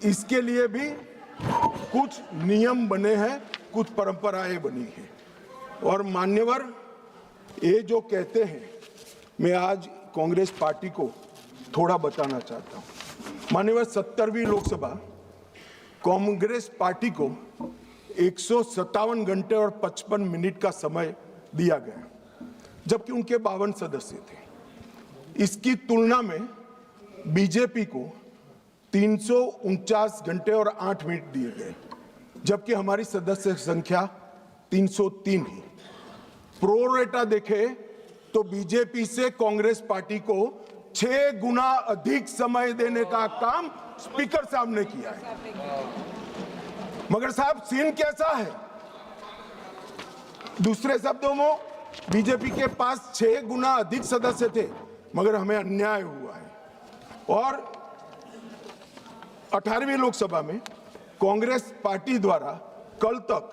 इसके लिए भी कुछ नियम बने हैं, कुछ परंपराएं बनी हैं। और मान्यवर, ये जो कहते हैं, मैं आज कांग्रेस पार्टी को थोड़ा बताना चाहता हूं। मान्यवर, 70वीं लोकसभा कांग्रेस पार्टी को 157 घंटे और 55 मिनट का समय दिया गया, जबकि उनके 52 सदस्य थे। इसकी तुलना में बीजेपी को 349 घंटे और 8 मिनट दिए गए, जबकि हमारी सदस्य संख्या 303 ही। प्रोरेटा देखे तो बीजेपी से कांग्रेस पार्टी को 6 गुना अधिक समय देने का काम स्पीकर साहब ने किया है। मगर साहब सीन कैसा है? दूसरे शब्दों में बीजेपी के पास 6 गुना अधिक सदस्य थे, मगर हमें अन्याय हुआ है। और 18वीं लोकसभा में कांग्रेस पार्टी द्वारा कल तक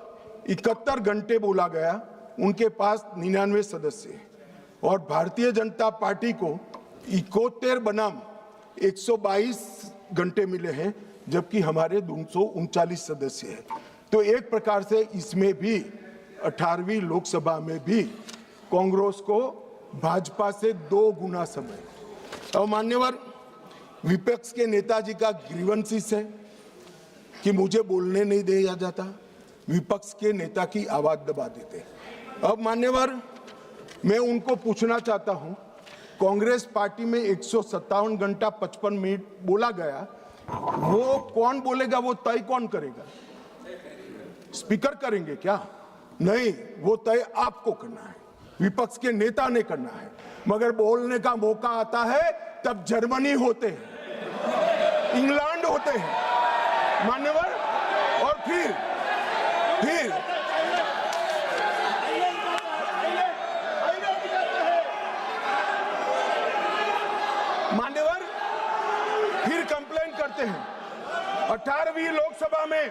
71 घंटे बोला गया, उनके पास 99 सदस्य हैं, और भारतीय जनता पार्टी को 71 बनाम 122 घंटे मिले हैं, जबकि हमारे 239 सदस्य हैं। तो एक प्रकार से इसमें भी 18वीं लोकसभा में भी कांग्रेस को भाजपा से 2 गुना समय। और मान्यवर विपक्ष के नेताजी का ग्रीवेंसेस है कि मुझे बोलने नहीं दिया जाता, विपक्ष के नेता की आवाज दबा देते। अब मान्यवर मैं उनको पूछना चाहता हूं, कांग्रेस पार्टी में 157 घंटा 55 मिनट बोला गया, वो कौन बोलेगा, वो तय कौन करेगा? स्पीकर करेंगे क्या? नहीं, वो तय आपको करना है, विपक्ष के नेता ने करना है। मगर बोलने का मौका आता है तब जर्मनी होते हैं, इंग्लैंड होते हैं मान्यवर, और फिर मान्यवर फिर कंप्लेन करते हैं। 18वीं लोकसभा में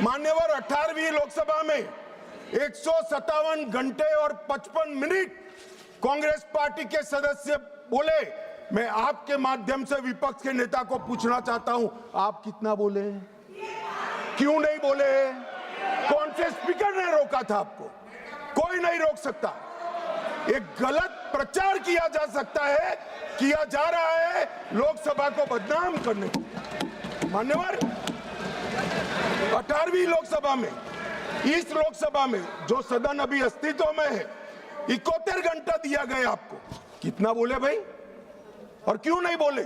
मान्यवर 18वीं लोकसभा में 157 घंटे और 55 मिनट कांग्रेस पार्टी के सदस्य बोले। मैं आपके माध्यम से विपक्ष के नेता को पूछना चाहता हूं, आप कितना बोले? क्यों नहीं बोले? कौन से स्पीकर ने रोका था आपको? कोई नहीं रोक सकता। एक गलत प्रचार किया जा रहा है लोकसभा को बदनाम करने को। मान्यवर 18वीं लोकसभा में, इस लोकसभा में जो सदन अभी अस्तित्व में है, 71 घंटा दिया गया आपको। कितना बोले भाई? और क्यों नहीं बोले?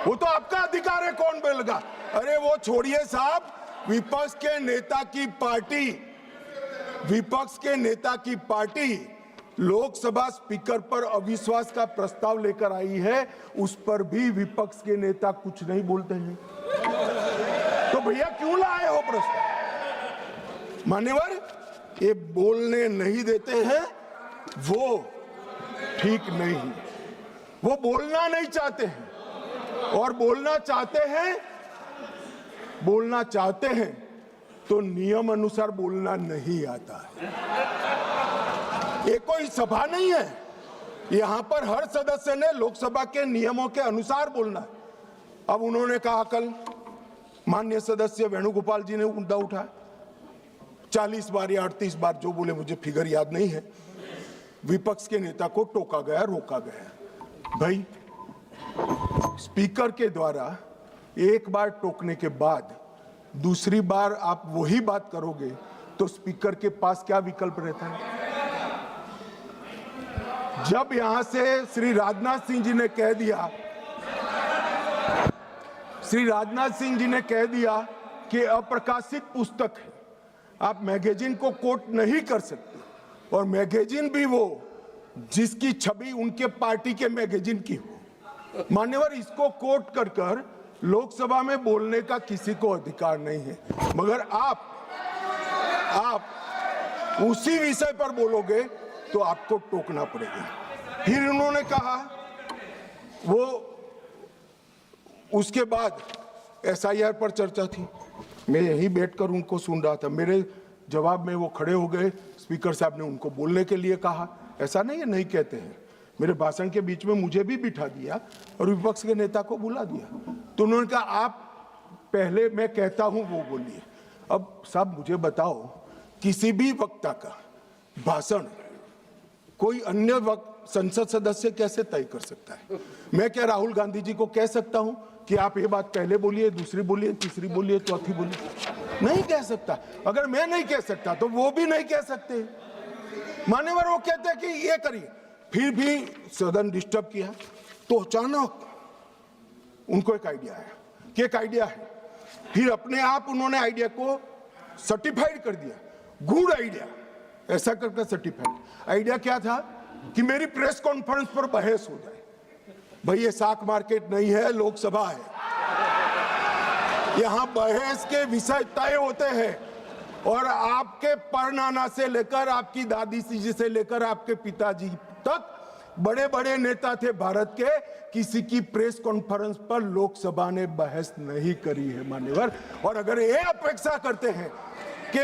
वो तो आपका अधिकार है, कौन बोलेगा? अरे वो छोड़िए साहब, विपक्ष के नेता की पार्टी लोकसभा स्पीकर पर अविश्वास का प्रस्ताव लेकर आई है, उस पर भी विपक्ष के नेता कुछ नहीं बोलते हैं। तो भैया क्यों लाए हो प्रस्ताव? मान्यवर ये बोलने नहीं देते हैं, वो ठीक नहीं, वो बोलना नहीं चाहते हैं, और बोलना चाहते हैं तो नियम अनुसार बोलना नहीं आता है। ये कोई सभा नहीं है, यहां पर हर सदस्य ने लोकसभा के नियमों के अनुसार बोलना है। अब उन्होंने कहा, कल माननीय सदस्य वेणुगोपाल जी ने मुद्दा उठाया, 40 बार या 38 बार जो बोले, मुझे फिगर याद नहीं है, विपक्ष के नेता को टोका गया, रोका गया। भाई स्पीकर के द्वारा एक बार टोकने के बाद दूसरी बार आप वही बात करोगे तो स्पीकर के पास क्या विकल्प रहता है? जब यहां से श्री राजनाथ सिंह जी ने कह दिया कि अप्रकाशित पुस्तक है, आप मैगजीन को कोट नहीं कर सकते, और मैगजीन भी वो जिसकी छवि उनके पार्टी के मैगजीन की हो। मान्यवर इसको कोट कर लोकसभा में बोलने का किसी को अधिकार नहीं है, मगर आप उसी विषय पर बोलोगे तो आपको टोकना पड़ेगा। फिर उन्होंने कहा, वो उसके बाद SIR पर चर्चा थी, मैं यहीं बैठकर उनको सुन रहा था। मेरे जवाब में वो खड़े हो गए, स्पीकर साहब ने उनको बोलने के लिए कहा। ऐसा नहीं है, नहीं कहते हैं, मेरे भाषण के बीच में मुझे भी बिठा दिया और विपक्ष के नेता को बुला दिया। तो उन्होंने कहा, आप पहले मैं कहता हूं वो बोलिए। अब साहब मुझे बताओ, किसी भी वक्ता का भाषण कोई अन्य संसद सदस्य कैसे तय कर सकता है? मैं क्या राहुल गांधी जी को कह सकता हूं कि आप ये बात पहले बोलिए, दूसरी बोलिए, तीसरी बोलिए, चौथी बोलिए? नहीं कह सकता। अगर मैं नहीं कह सकता तो वो भी नहीं कह सकते। मान्यवर वो कहते हैं कि ये करिए, फिर भी सदन डिस्टर्ब किया तो अचानक उनको एक आइडिया आया कि एक आइडिया है। फिर अपने आप उन्होंने आइडिया को सर्टिफाइड कर दिया, गुड आइडिया ऐसा करके सर्टिफाइड। आइडिया क्या था कि मेरी प्रेस कॉन्फ्रेंस पर बहस हो जाए। भाई ये साख मार्केट नहीं है, लोकसभा है, यहां बहस के विषय तय होते हैं और आपके परनाना से लेकर आपकी दादी जी से लेकर आपके पिताजी तक बड़े बड़े नेता थे भारत के, किसी की प्रेस कॉन्फ्रेंस पर लोकसभा ने बहस नहीं करी है मान्यवर। और अगर ये अपेक्षा करते हैं कि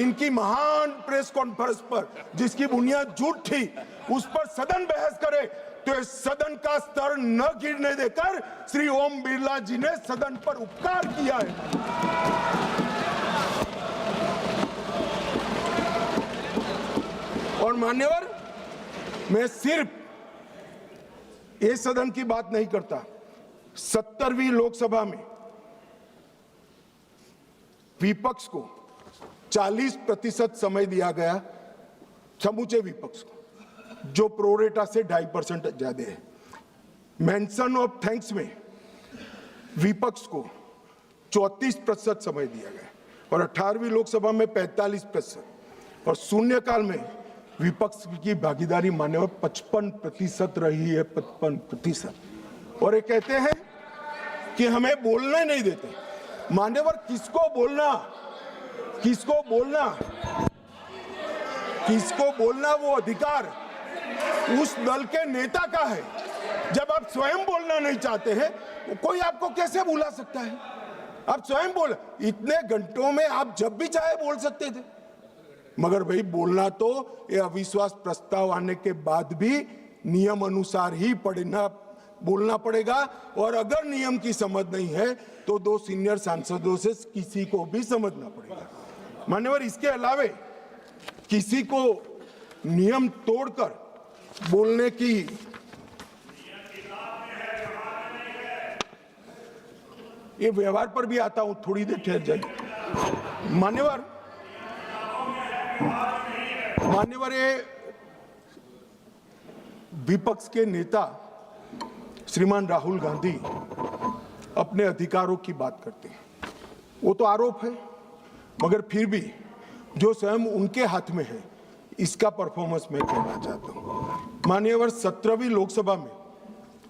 इनकी महान प्रेस कॉन्फ्रेंस पर जिसकी बुनियाद झूठ थी उस पर सदन बहस करे, तो इस सदन का स्तर न गिरने देकर श्री ओम बिरला जी ने सदन पर उपकार किया है। और मान्यवर मैं सिर्फ ये सदन की बात नहीं करता, 70वीं लोकसभा में विपक्ष को 40% समय दिया गया, समूचे विपक्ष को, जो प्रोरेटा से 2.5% ज्यादा है। मेंशन ऑफ थैंक्स में विपक्ष को 34% समय दिया गया और 18वीं लोकसभा में 45% और शून्यकाल में विपक्ष की भागीदारी मान्यवर 55% रही है, 55%। और ये कहते हैं कि हमें बोलने नहीं देते। मान्यवर किसको बोलना, किसको बोलना, किसको बोलना वो अधिकार उस दल के नेता का है। जब आप स्वयं बोलना नहीं चाहते हैं कोई आपको कैसे बुला सकता है? आप स्वयं बोल, इतने घंटों में आप जब भी चाहे बोल सकते थे, मगर भाई बोलना तो ये अविश्वास प्रस्ताव आने के बाद भी नियम अनुसार ही बोलना पड़ेगा। और अगर नियम की समझ नहीं है तो 2 सीनियर सांसदों से किसी को भी समझना पड़ेगा। मान्यवर इसके अलावे किसी को नियम तोड़कर बोलने की ये व्यवहार पर भी आता हूं, थोड़ी देर ठहर जाइए। मान्यवर ये विपक्ष के नेता श्रीमान राहुल गांधी अपने अधिकारों की बात करते हैं, वो तो आरोप है, मगर फिर भी जो स्वयं उनके हाथ में है इसका परफॉर्मेंस मैं कहना चाहता हूं। मान्यवर 17वीं लोकसभा में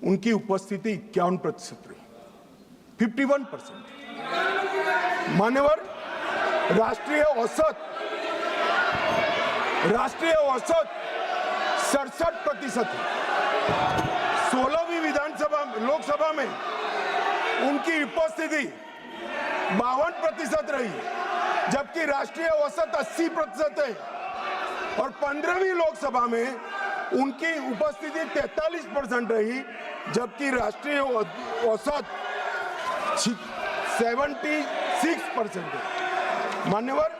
उनकी उपस्थिति 51% रही, 51%। मान्यवर राष्ट्रीय औसत 67% है। 16वीं लोकसभा में उनकी उपस्थिति 52% रही, जबकि राष्ट्रीय औसत 80% है। और 15वीं लोकसभा में उनकी उपस्थिति 43% रही, जबकि राष्ट्रीय औसत 76% है। मान्यवर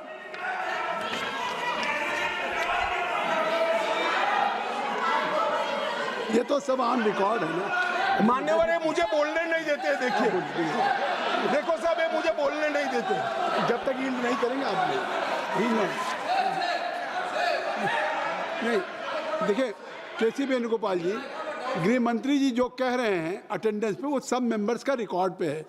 ये तो सब ऑन रिकॉर्ड है ना। मान्यवर ये मुझे बोलने नहीं देते। देखिए देखो साहब, ये मुझे बोलने नहीं देते जब तक यील्ड नहीं करेंगे आप नहीं। देखिए केसी वेणुगोपाल जी, गृह मंत्री जी जो कह रहे हैं अटेंडेंस पे, वो सब मेंबर्स का रिकॉर्ड पे है।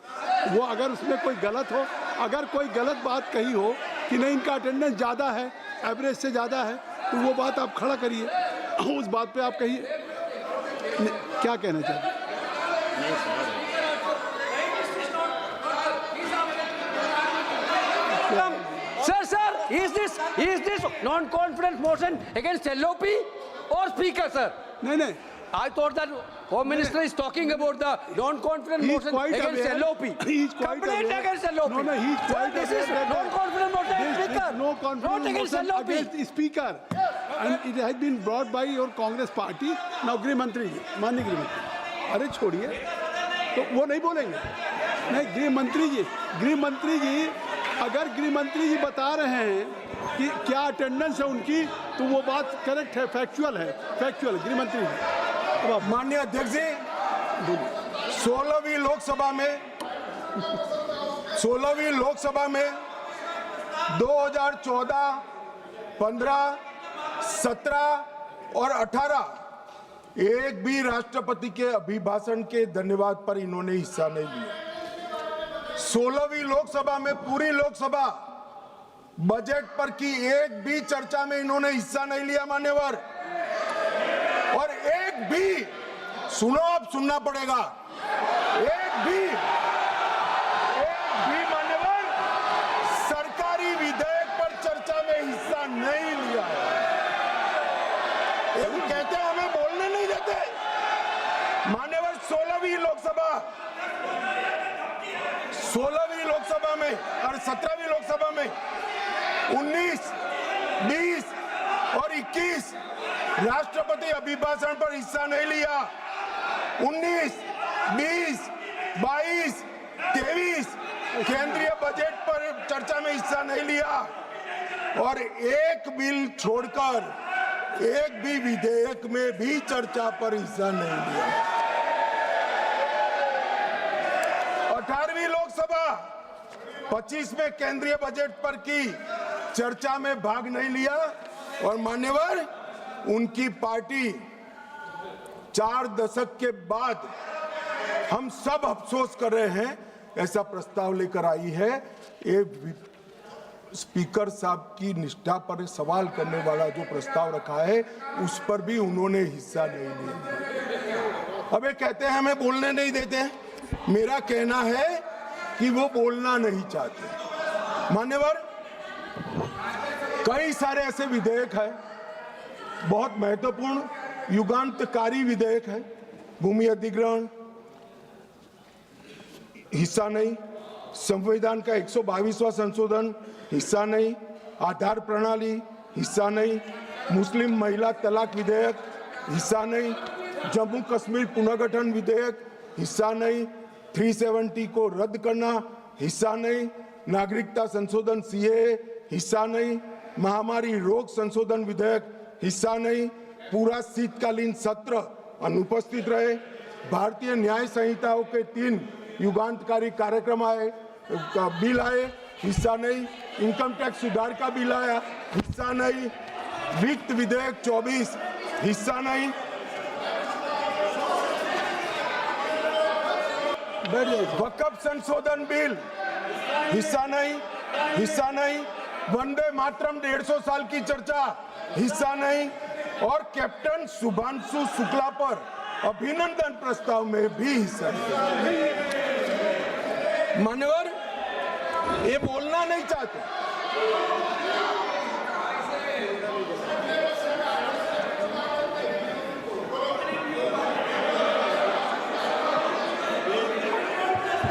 वो अगर उसमें कोई गलत हो, अगर कोई गलत बात कही हो कि नहीं इनका अटेंडेंस ज़्यादा है, एवरेज से ज़्यादा है, तो वो बात आप खड़ा करिए, उस बात पे आप कहिए क्या कहना चाहते हैं। Sir, is this non-confidence motion against LOP or Speaker, sir? नहीं I thought that Home Minister is talking about the non-confidence motion against LOP. He is quite Complaint aware. against LOP. No, he is quite This aware is that non-confidence motion against There Speaker. is no confidence Not against motion LOP. against the Speaker, and it has been brought by your Congress party. Now गृह मंत्री जी, माननीय गृह मंत्री, अरे छोड़िए, तो वो नहीं बोलेंगे। नहीं, गृह मंत्री जी अगर गृह मंत्री जी बता रहे हैं कि क्या अटेंडेंस है उनकी, तो वो बात करेक्ट है, फैक्चुअल है, फैक्चुअल। गृह मंत्री जी, माननीय अध्यक्ष जी, 16वीं लोकसभा में 2014, 15, 17 और 18 एक भी राष्ट्रपति के अभिभाषण के धन्यवाद पर इन्होंने हिस्सा नहीं लिया। 16वीं लोकसभा में पूरी लोकसभा बजट पर की एक भी चर्चा में इन्होंने हिस्सा नहीं लिया मान्यवर। और एक भी, सुनो अब सुनना पड़ेगा, एक भी मान्यवर सरकारी विधेयक पर चर्चा में हिस्सा नहीं लिया है। ये कहते हैं हमें बोलने नहीं देते। मान्यवर 16वीं लोकसभा में और 17वीं लोकसभा में 19, 20 और 21 राष्ट्रपति अभिभाषण पर हिस्सा नहीं लिया। 19, 20, 22, 23 केंद्रीय बजट पर चर्चा में हिस्सा नहीं लिया। और एक बिल छोड़कर एक भी विधेयक में भी चर्चा पर हिस्सा नहीं लिया। 18वीं लोकसभा 25 में केंद्रीय बजट पर की चर्चा में भाग नहीं लिया। और मान्यवर उनकी पार्टी 4 दशक के बाद हम सब अफसोस कर रहे हैं ऐसा प्रस्ताव लेकर आई है। ये स्पीकर साहब की निष्ठा पर सवाल करने वाला जो प्रस्ताव रखा है उस पर भी उन्होंने हिस्सा नहीं लिया। अब ये कहते हैं हमें बोलने नहीं देते। मेरा कहना है कि वो बोलना नहीं चाहते। मान्यवर कई सारे ऐसे विधेयक है, बहुत महत्वपूर्ण युगांतकारी विधेयक है। भूमि अधिग्रहण हिस्सा नहीं, संविधान का 122वां संशोधन हिस्सा नहीं, आधार प्रणाली हिस्सा नहीं, मुस्लिम महिला तलाक विधेयक हिस्सा नहीं, जम्मू कश्मीर पुनर्गठन विधेयक हिस्सा नहीं, 370 को रद्द करना हिस्सा नहीं, नागरिकता संशोधन सीएए हिस्सा नहीं, महामारी रोग संशोधन विधेयक हिस्सा नहीं, पूरा शीतकालीन सत्र अनुपस्थित रहे, भारतीय न्याय संहिताओं के 3 युगांतकारी कार्यक्रम आए, बिल आए, हिस्सा नहीं, इनकम टैक्स सुधार का बिल आया, हिस्सा नहीं, वित्त विधेयक 24 हिस्सा नहीं। वक्फ संशोधन बिल हिस्सा नहीं, वंदे मातरम 150 साल की चर्चा हिस्सा नहीं, और कैप्टन शुभांशु शुक्ला पर अभिनंदन प्रस्ताव में भी हिस्सा नहीं। मान्यवर ये बोलना नहीं चाहते।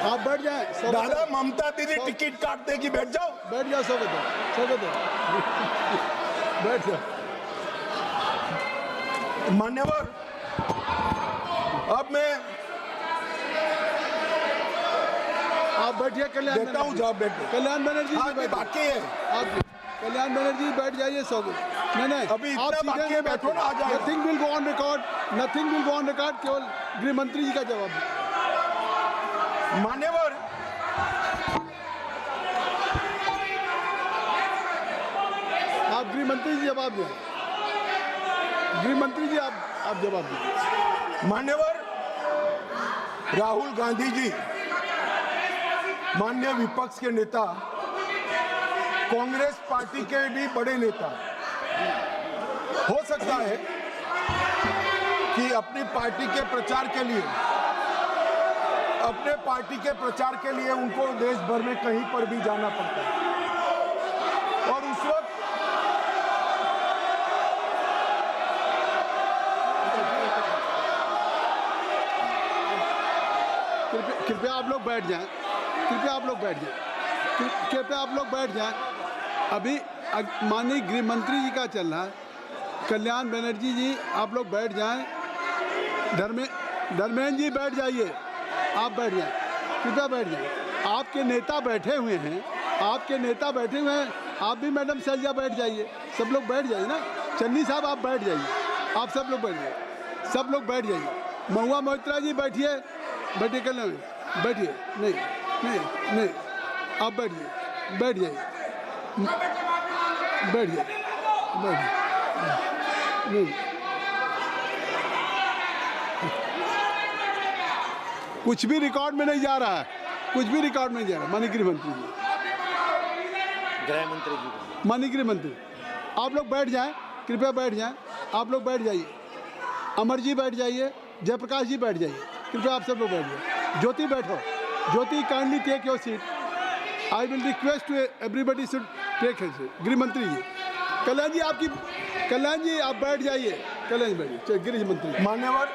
आप बैठ जाएं। दादा ममता दीदी टिकट काट देगी, बैठ जाओ। बैठ जाओ, स्वागत है बैठ जाओ। मान्यवर अब मैं आप बैठिए। कल्याण देता हूँ जवाब, बैठे। कल्याण बनर्जी जी बैठिए। बाकी है आप कल्याण बनर्जी बैठ जाइए। नहीं अभी इतना बाकी है, बैठो ना, आ जाएगा। Nothing will go on record, केवल गृह मंत्री जी का जवाब है। मान्यवर आप गृह मंत्री जी जवाब दें। गृह मंत्री जी आप जवाब दें। मान्यवर राहुल गांधी जी माननीय विपक्ष के नेता, कांग्रेस पार्टी के भी बड़े नेता, हो सकता है कि अपनी पार्टी के प्रचार के लिए उनको देश भर में कहीं पर भी जाना पड़ता है। और उस वक्त कृपया आप लोग बैठ जाएं। अभी माननीय गृह मंत्री जी का चल रहा है। कल्याण बनर्जी जी आप लोग बैठ जाएं। धर्मेंद्र जी बैठ जाइए। आप बैठ जाएं, कृपया बैठ जाएं। आपके नेता बैठे हुए हैं। आप भी मैडम सैलजा बैठ जाइए। सब लोग बैठ जाइए ना। चन्नी साहब आप बैठ जाइए। आप सब लोग बैठ जाइए। महुआ मोहित्रा जी बैठिए। कल्याण बैठिए। नहीं आप बैठ जाइए। बैठ जाइए, बैठ जाइए। कुछ भी रिकॉर्ड में नहीं जा रहा है, कुछ भी रिकॉर्ड में नहीं जा रहा। माननीय गृह मंत्री जी, गृह मंत्री जी, माननीय गृह मंत्री, आप लोग बैठ जाएं, कृपया बैठ जाएं। आप लोग बैठ जाइए, अमर जी बैठ जाइए, जयप्रकाश जी बैठ जाइए, कृपया आप सब लोग बैठ जाइए। ज्योति बैठो, Jyoti kindly take your seat. I will request to everybody should take his seat. गृह मंत्री जी, कल्याण जी आपकी, कल्याण जी आप बैठ जाइए, कल्याण जी बैठिए। चलिए गृह मंत्री, मान्यवर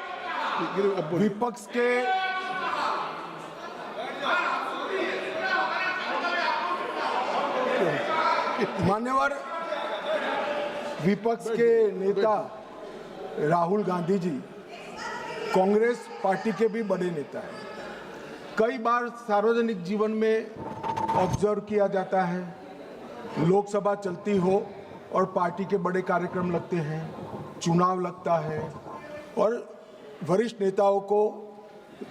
विपक्ष के मान्यवर विपक्ष के नेता राहुल गांधी जी कांग्रेस पार्टी के भी बड़े नेता हैं। कई बार सार्वजनिक जीवन में ऑब्जर्व किया जाता है, लोकसभा चलती हो और पार्टी के बड़े कार्यक्रम लगते हैं, चुनाव लगता है और वरिष्ठ नेताओं को,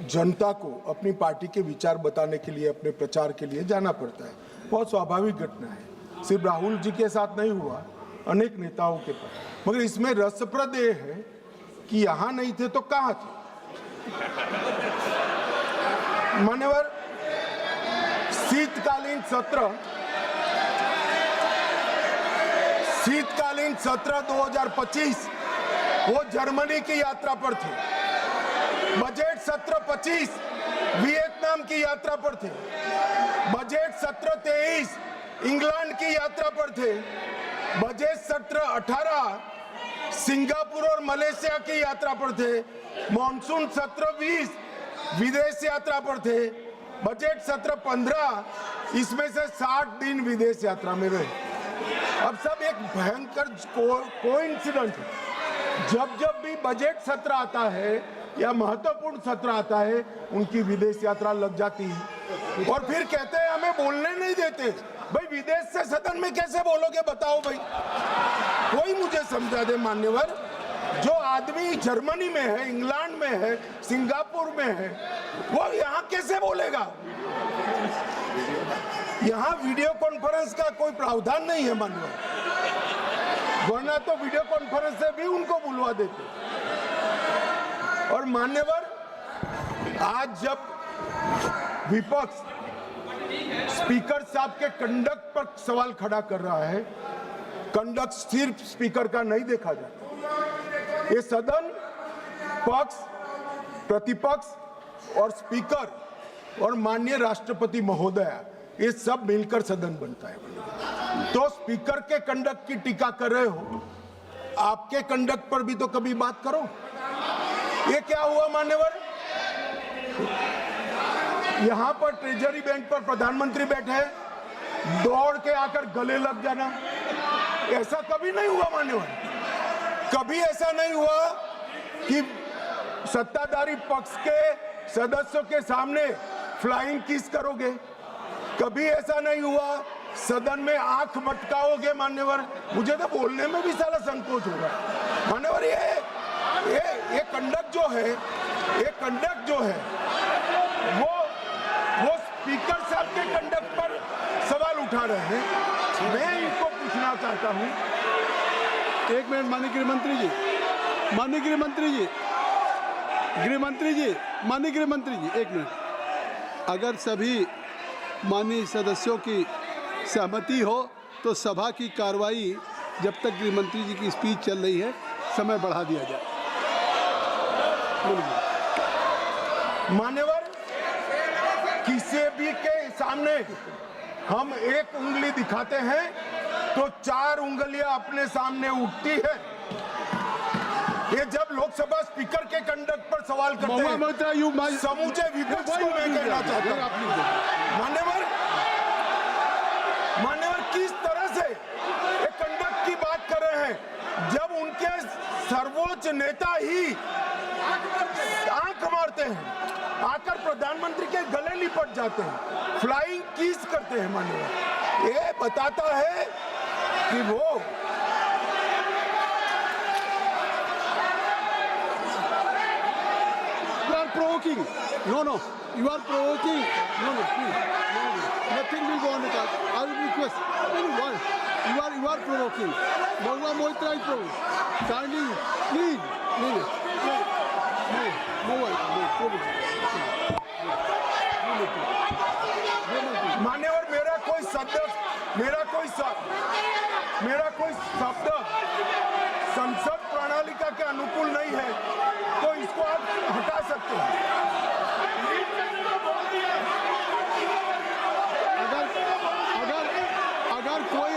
जनता को अपनी पार्टी के विचार बताने के लिए, अपने प्रचार के लिए जाना पड़ता है। बहुत स्वाभाविक घटना है, सिर्फ राहुल जी के साथ नहीं हुआ, अनेक नेताओं के पास। मगर इसमें रसप्रद ये है कि यहां नहीं थे तो कहां थे। मान्यवर शीतकालीन सत्र 2025 वो जर्मनी की यात्रा पर थे। बजट सत्र 25 वियतनाम की यात्रा पर थे। बजट सत्र 23 इंग्लैंड की यात्रा पर थे। बजट सत्र 18 सिंगापुर और मलेशिया की यात्रा पर थे। मॉनसून सत्र 20 विदेश यात्रा पर थे। बजट सत्र 15 इसमें से 60 दिन विदेश यात्रा में रहे। अब सब एक भयंकर कोइंसिडेंट है। जब भी बजट सत्र आता है या महत्वपूर्ण सत्र आता है, उनकी विदेश यात्रा लग जाती है और फिर कहते हैं हमें बोलने नहीं देते। भाई विदेश से सदन में कैसे बोलोगे बताओ भाई, कोई मुझे समझा दे। मान्यवर, जो आदमी जर्मनी में है, इंग्लैंड में है, सिंगापुर में है, वो यहाँ कैसे बोलेगा? यहाँ वीडियो कॉन्फ्रेंस का कोई प्रावधान नहीं है मान्यवर, वरना तो वीडियो कॉन्फ्रेंस से भी उनको बुलवा देते। और मान्यवर, आज जब विपक्ष स्पीकर साहब के कंडक्ट पर सवाल खड़ा कर रहा है, कंडक्ट सिर्फ स्पीकर का नहीं देखा जाता। ये सदन पक्ष, प्रतिपक्ष और स्पीकर और माननीय राष्ट्रपति महोदया, ये सब मिलकर सदन बनता है। तो स्पीकर के कंडक्ट की टीका कर रहे हो, आपके कंडक्ट पर भी तो कभी बात करो। ये क्या हुआ मान्यवर? यहां पर ट्रेजरी बैंक पर प्रधानमंत्री बैठे हैं, दौड़ के आकर गले लग जाना, ऐसा कभी नहीं हुआ मान्यवर। कभी ऐसा नहीं हुआ कि सत्ताधारी पक्ष के सदस्यों के सामने फ्लाइंग किस करोगे। कभी ऐसा नहीं हुआ सदन में आंख मटकाओगे मान्यवर। मुझे तो बोलने में भी सारा संकोच हो रहा है मान्यवर। ये कंडक्ट जो है वो स्पीकर साहब के कंडक्ट पर सवाल उठा रहे हैं। मैं इनको पूछना चाहता हूं, एक मिनट माननीय गृह मंत्री जी, माननीय गृह मंत्री जी, माननीय गृह मंत्री जी, एक मिनट। अगर सभी माननीय सदस्यों की सहमति हो तो सभा की कार्रवाई जब तक गृह मंत्री जी की स्पीच चल रही है समय बढ़ा दिया जाए। मान्यवर, किसी भी के सामने हम एक उंगली दिखाते हैं तो 4 उंगलियां अपने सामने उठती है। ये जब लोकसभा स्पीकर के कंडक्ट पर सवाल करते हैं, समूचे विपक्ष को मैं कहना चाहता हूं मान्यवर, किस तरह से एक कंडक्ट की बात कर रहे हैं जब उनके सर्वोच्च नेता ही आंख मारते हैं, आकर प्रधानमंत्री के गले लिपट जाते हैं, फ्लाइंग किस करते हैं मान्यवर। ये बताता है कि वो provoking No, you are provoking. No, please. No. Nothing will go on record. I will request. Anyone, you are provoking. Bhagwan Moitra is provoking. Kindly, please. No, provoking. मान्यवर, मेरा कोई शब्द संसद प्रणालिका के अनुकूल नहीं है, तो इसको आप हटा सकते हैं। अगर कोई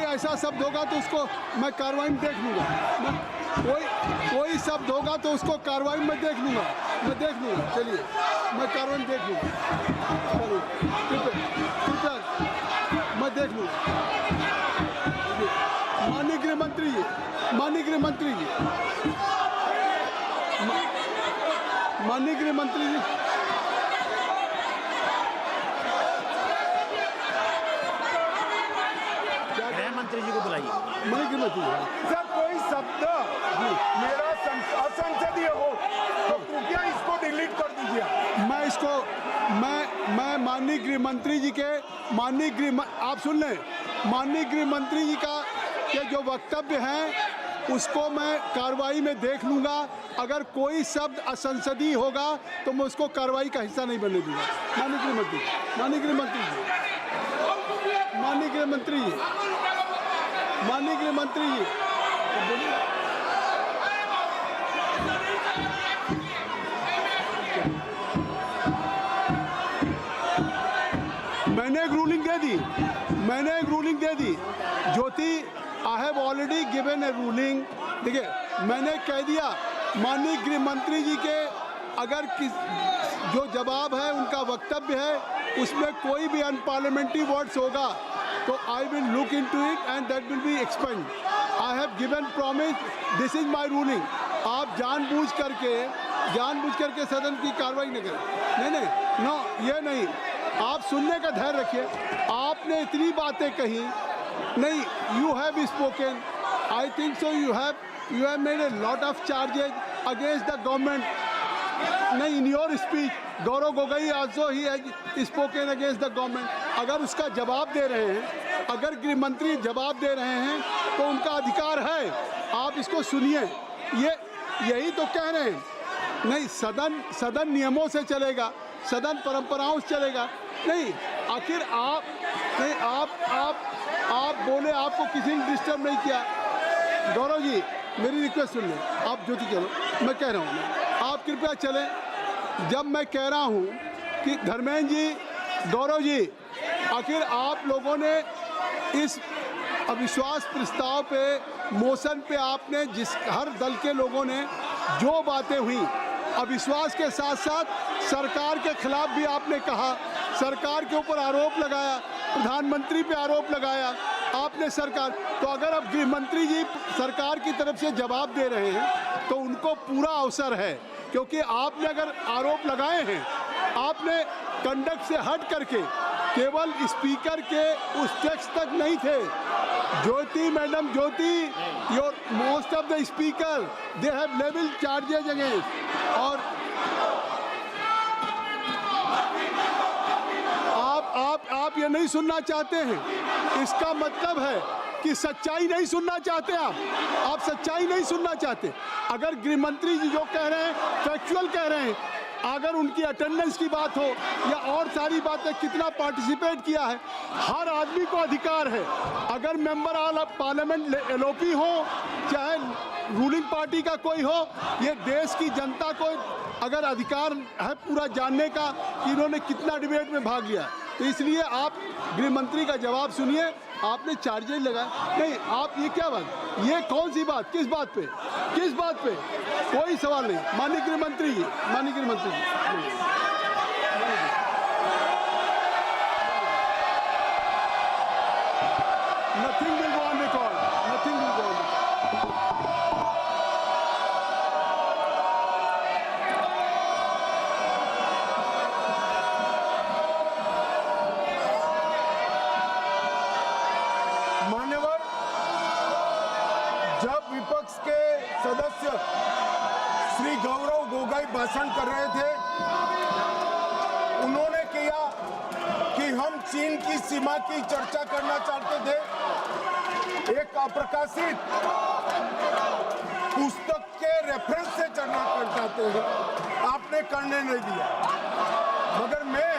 ऐसा शब्द होगा तो उसको मैं कार्रवाई में देख लूंगा। कोई शब्द होगा तो उसको कार्रवाई में देख लूंगा। चलिए, मैं कार्रवाई में देख लूंगा। चलिए, कृपया मैं देख लूंगा। माननीय गृह मंत्री जी, माननीय गृह मंत्री जी, गृह मंत्री जी को बुलाइए। माननीय गृह मंत्री जी, सर, कोई शब्द मेरा असंसदीय हो तो कृपया इसको डिलीट कर दीजिए। मैं माननीय गृह मंत्री जी के आप सुन लें, माननीय गृह मंत्री जी के जो वक्तव्य हैं उसको मैं कार्रवाई में देख लूंगा। अगर कोई शब्द असंसदीय होगा तो मैं उसको कार्रवाई का हिस्सा नहीं बनने दूंगा। माननीय गृह मंत्री जी, मैंने एक ruling they the Jyoti, I have already given A ruling. देखिए, मैंने कह दिया माननीय गृह मंत्री जी के अगर जो जवाब है, उनका वक्तव्य है, उसमें कोई भी अनपार्लियामेंट्री वर्ड्स होगा तो I will look into it and that will be expand. I have given promise, this is my ruling. आप जानबूझ करके सदन की कार्रवाई न करें। नहीं, ये नहीं। आप सुनने का धैर्य रखिए। आपने इतनी बातें कही, नहीं, you have spoken, I think so, you have made a lot of charges against the government. नहीं, in your speech Gaurav Gogoi also he has spoken against the government. अगर उसका जवाब दे रहे हैं, अगर गृह मंत्री जवाब दे रहे हैं तो उनका अधिकार है, आप इसको सुनिए। यही तो कह रहे हैं। नहीं, सदन नियमों से चलेगा, सदन परंपराओं से चलेगा। नहीं, आखिर आप बोले, आपको किसी ने डिस्टर्ब नहीं किया। गौरव जी, मेरी रिक्वेस्ट सुन लें। आप ज्योति चलो, मैं कह रहा हूँ, आप कृपया चलें। जब मैं कह रहा हूँ कि धर्मेंद्र जी, गौरव जी, आखिर आप लोगों ने इस अविश्वास प्रस्ताव पे, मोशन पे आपने हर दल के लोगों ने जो बातें हुई, अविश्वास के साथ साथ सरकार के खिलाफ भी आपने कहा, सरकार के ऊपर आरोप लगाया, प्रधानमंत्री पे आरोप लगाया आपने सरकार। तो अगर अब गृह मंत्री जी सरकार की तरफ से जवाब दे रहे हैं तो उनको पूरा अवसर है, क्योंकि आपने अगर आरोप लगाए हैं, आपने कंडक्ट से हट करके केवल स्पीकर के उस टेक्स्ट तक नहीं थे। Jyoti madam, your most of the speaker they have level charges against. और आप ये नहीं सुनना चाहते हैं, इसका मतलब है कि सच्चाई नहीं सुनना चाहते। आप सच्चाई नहीं सुनना चाहते। अगर गृह मंत्री जी जो कह रहे हैं फैक्चुअल कह रहे हैं, अगर उनकी अटेंडेंस की बात हो या और सारी बातें, कितना पार्टिसिपेट किया है, हर आदमी को अधिकार है। अगर मेंबर ऑफ पार्लियामेंट एलओपी हो, चाहे रूलिंग पार्टी का कोई हो, ये देश की जनता को अगर अधिकार है पूरा जानने का कि इन्होंने कितना डिबेट में भाग लिया। तो इसलिए आप गृह मंत्री का जवाब सुनिए। आपने चार्जेस लगाए, नहीं, आप ये क्या बात, ये कौन सी बात, किस बात पे कोई सवाल नहीं। माननीय गृह मंत्री जी, nothing will go on record, nothing will go on. मान्यवर, जब विपक्ष के सदस्य भाषण कर रहे थे, उन्होंने किया कि हम चीन की सीमा की चर्चा करना चाहते थे। एक अप्रकाशित पुस्तक के रेफरेंस से चर्चा करना चाहते थे, आपने करने नहीं दिया। मगर मैं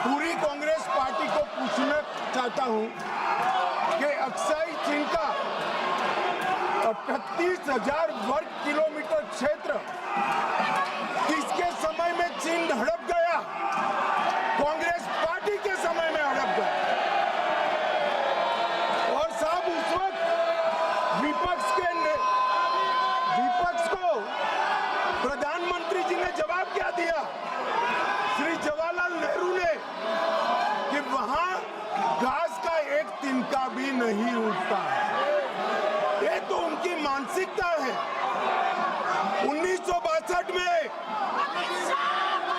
पूरी कांग्रेस पार्टी को पूछना चाहता हूं कि अक्साई चीन का 38,000 वर्ग किलोमीटर क्षेत्र किसके समय में चीन हड़प गया? कांग्रेस पार्टी के समय में हड़प गया। और साहब, उस वक्त विपक्ष को प्रधानमंत्री जी ने जवाब क्या दिया? श्री जवाहरलाल नेहरू ने कि वहां घास का एक तिनका भी नहीं उगता है। ये तो उनकी मानसिकता है। 1962 में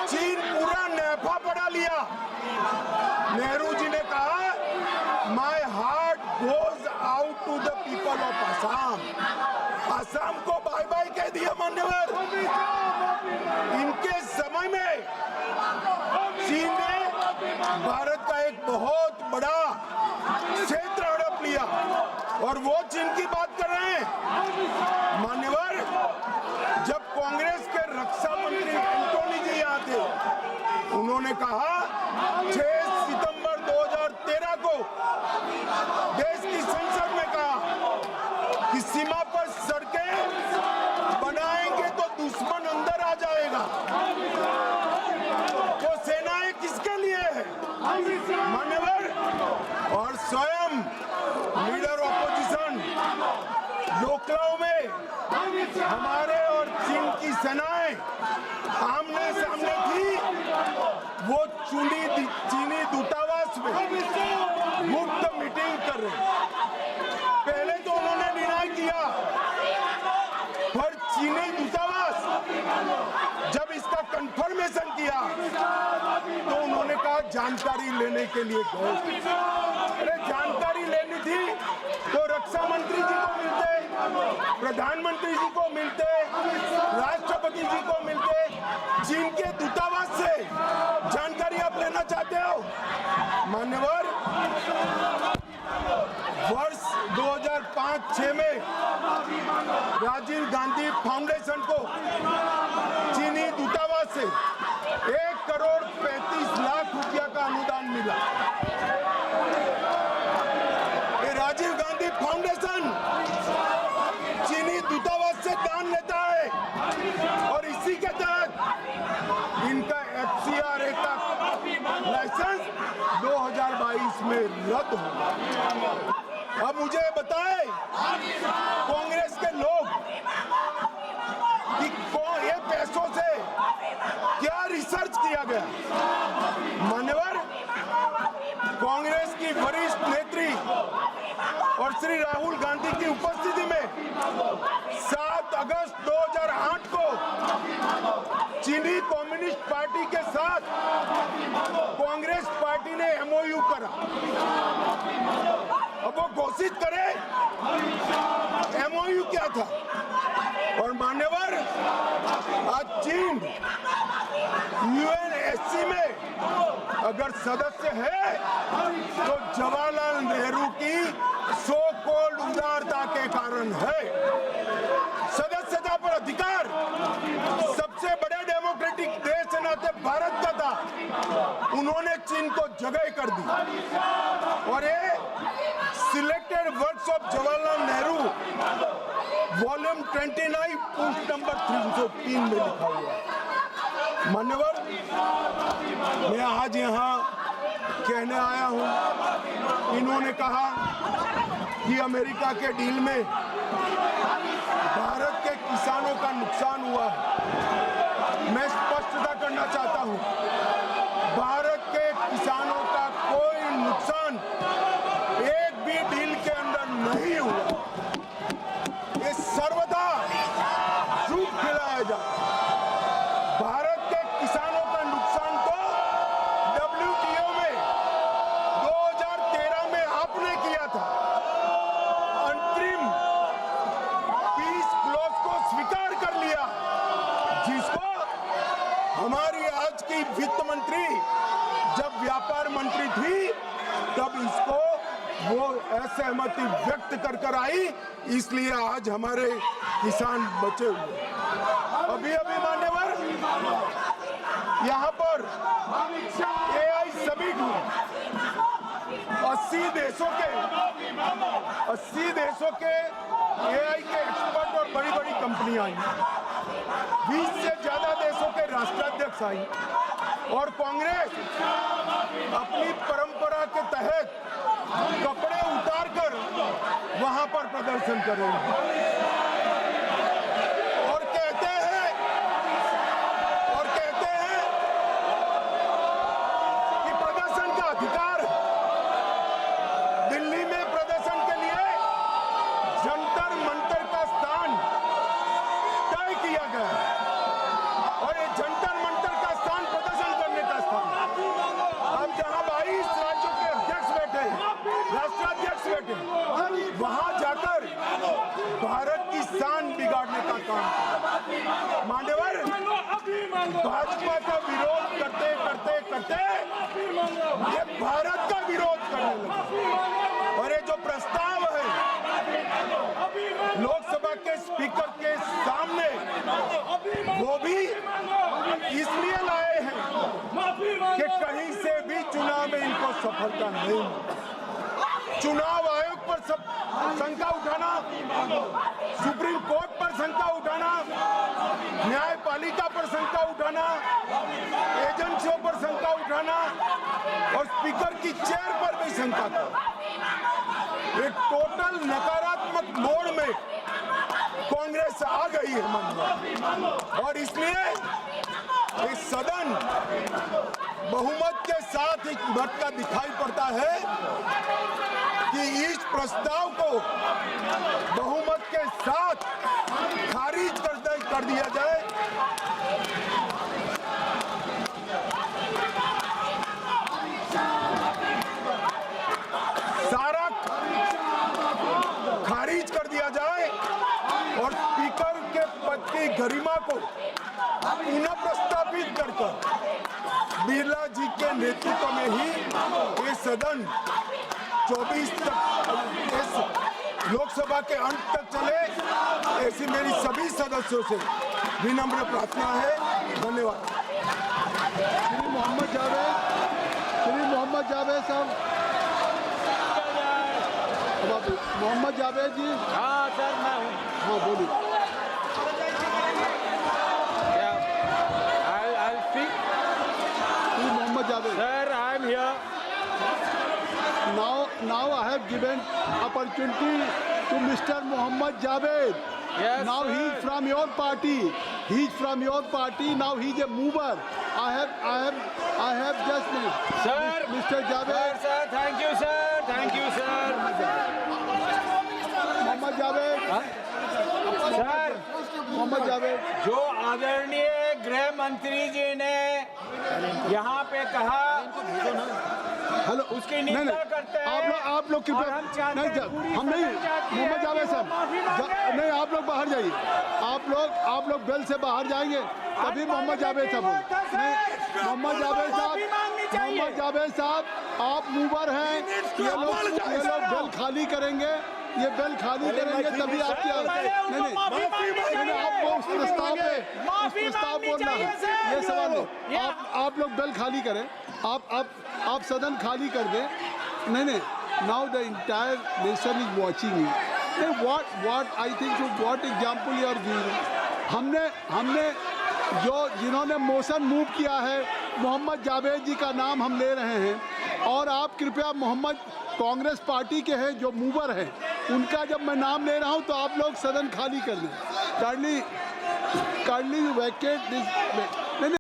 चीन पूरा नैफा पड़ा लिया। नेहरू जी ने कहा, my heart goes out to the people of Assam. Assam को बाय बाय कह दिया मान्यवर। इनके समय में चीन ने भारत का एक बहुत बड़ा क्षेत्र हड़प लिया, और वो चीन की बात कर रहे हैं। मान्यवर, जब कांग्रेस के रक्षा मंत्री एंटोनी जी यहाँ थे, उन्होंने कहा 6 सितंबर 2013 को देश की संसद में कहा कि सीमा पर सड़कें बनाएंगे तो दुश्मन अंदर आ जाएगा। तो सेनाएं किसके लिए है मान्यवर? और स्वयं लीडर ऑपोजिशन लोकलाओ में हमारे और चीन की सेनाएं आमने सामने थी। वो चीनी दूतावास में मुफ्त मीटिंग कर रहे। पहले तो उन्होंने डिनाई किया, पर चीनी दूतावास जब इसका कंफर्मेशन किया तो उन्होंने कहा जानकारी लेने के लिए गए। अरे जानकारी लेनी थी तो रक्षा मंत्री जी को मिलते, प्रधानमंत्री जी को मिलते, राष्ट्रपति जी को मिलते। चीन के दूतावास से जानकारी आप लेना चाहते हो मान्यवर? वर्ष 2005-6 में राजीव गांधी फाउंडेशन को चीनी दूतावास से 1 करोड़ 35 लाख रुपया का अनुदान मिला। ये राजीव गांधी फाउंडेशन चीनी दूतावास से दान लेता है, और इसी के तहत इनका FCRA का लाइसेंस 2022 में रद्द होगा। अब मुझे बताएं कांग्रेस के लोग कि ये पैसों से क्या रिसर्च किया गया? मान्यवर, कांग्रेस की वरिष्ठ नेत्री और श्री राहुल गांधी की उपस्थिति में 7 अगस्त 2008 को चीनी कम्युनिस्ट पार्टी के साथ कांग्रेस पार्टी ने MOU करा। अब वो घोषित करे MOU क्या था। और मान्यवर, आज चीन UNSC में अगर सदस्य है तो जवाहरलाल नेहरू की सो कॉल्ड उदारता के कारण है। सदस्यता पर अधिकार सबसे बड़े डेमोक्रेटिक देश के नाते भारत का था, उन्होंने चीन को जगह कर दी। और ये selected works of Jawaharlal Nehru volume 29 post number 303 में लिखा हुआ है। मान्यवर, मैं आज यहाँ कहने आया हूँ, इन्होंने कहा कि अमेरिका के डील में भारत के किसानों का नुकसान हुआ है। मैं स्पष्टता करना चाहता हूँ, भारत के किसानों का कोई नुकसान एक भी डील के अंदर नहीं हुआ। ये सर्वदा झूठ फैलाया जाता है। भारत के किसानों का नुकसान तो WTO में 2013 में आपने किया था। अंतरिम पीस क्लॉज को स्वीकार कर लिया, वो असहमति व्यक्त कर आई, इसलिए आज हमारे किसान बचे हुए। अभी मान्यवर यहाँ पर AI समिट हुआ, 80 देशों के AI के एक्सपर्ट और बड़ी बड़ी कंपनियां आई, 20 से ज्यादा देशों के राष्ट्राध्यक्ष आई और कांग्रेस अपनी परंपरा के तहत कपड़े उतारकर वहां पर प्रदर्शन कर रही है और कहते हैं कि प्रदर्शन का अधिकार है। दिल्ली में प्रदर्शन के लिए जंतर मंतर का स्थान तय किया गया है और ये जंतर मंतर का स्थान प्रदर्शन करने का स्थान है। अब जहां 22 राज्यों के अध्यक्ष बैठे हैं, राष्ट्राध्यक्ष बैठे हैं, वहां जाकर भारत की शान बिगाड़ने का काम। मान्यवर, भाजपा का विरोध करते ये भारत का विरोध करने लगे और ये जो प्रस्ताव है लोकसभा के स्पीकर के सामने, वो भी इसलिए लाए हैं कि कहीं से भी चुनाव में इनको सफलता नहीं मिली। चुनाव आयोग पर सब शंका उठाना, सुप्रीम कोर्ट पर शंका उठाना, न्यायपालिका पर शंका उठाना, एजेंसियों पर शंका उठाना और स्पीकर की चेयर पर भी शंका करना, एक टोटल नकारात्मक मोड में कांग्रेस आ गई है मन, और इसलिए इस सदन बहुमत के साथ एक झटका दिखाई पड़ता है कि इस प्रस्ताव को बहुमत के साथ खारिज कर दिया जाए। सारा खारिज कर दिया जाए और स्पीकर के पद की गरिमा को पुनः प्रस्तावित कर बिरला जी के नेतृत्व में ही ये सदन 24 तक इस लोकसभा के अंत तक चले, ऐसी मेरी सभी सदस्यों से विनम्र प्रार्थना है। धन्यवाद। श्री मोहम्मद जावेद साहब, मोहम्मद जावेद जी। हाँ सर, मैं हूँ। हाँ बोलिए। I'll speak. Shri Mohammad Javed. Sir, I am here. Now I have given opportunity to Mr. Mohammad Javed. Yes, now sir. he is from your party. He is from your party. Now he is a mover. I have just Sir. Mr. Javed. Sir, thank you, sir. Thank you, sir. Mohammad Javed. Sir, Mohammad Javed. जो आदरणीय गृह मंत्री जी ने यहाँ पे कहा, hello, उसकी निंदा करते हैं। आप लोग कृपया नहीं, हम नहीं, मोहम्मद जावेद साहब नहीं, आप लोग बाहर जाइए। आप लोग बेल से बाहर जाएंगे तभी मोहम्मद जावेद साहब नहीं, मोहम्मद जावेद साहब आप मूवर हैं। ये लोग बेल खाली करेंगे, ये बेल खाली करेंगे तभी आपकी नहीं, आपको उस प्रस्ताव बोलना है, ये सवाल है। आप लोग बेल खाली करें, आप सदन खाली कर दें। नहीं, now the entire nation is watching you. What I think what example you are giving. हमने जिन्होंने मोशन मूव किया है, मोहम्मद जावेद जी का नाम हम ले रहे हैं और आप कृपया मोहम्मद कांग्रेस पार्टी के हैं जो मूवर हैं, उनका जब मैं नाम ले रहा हूं तो आप लोग सदन खाली कर दें। Kindly you Venkat this.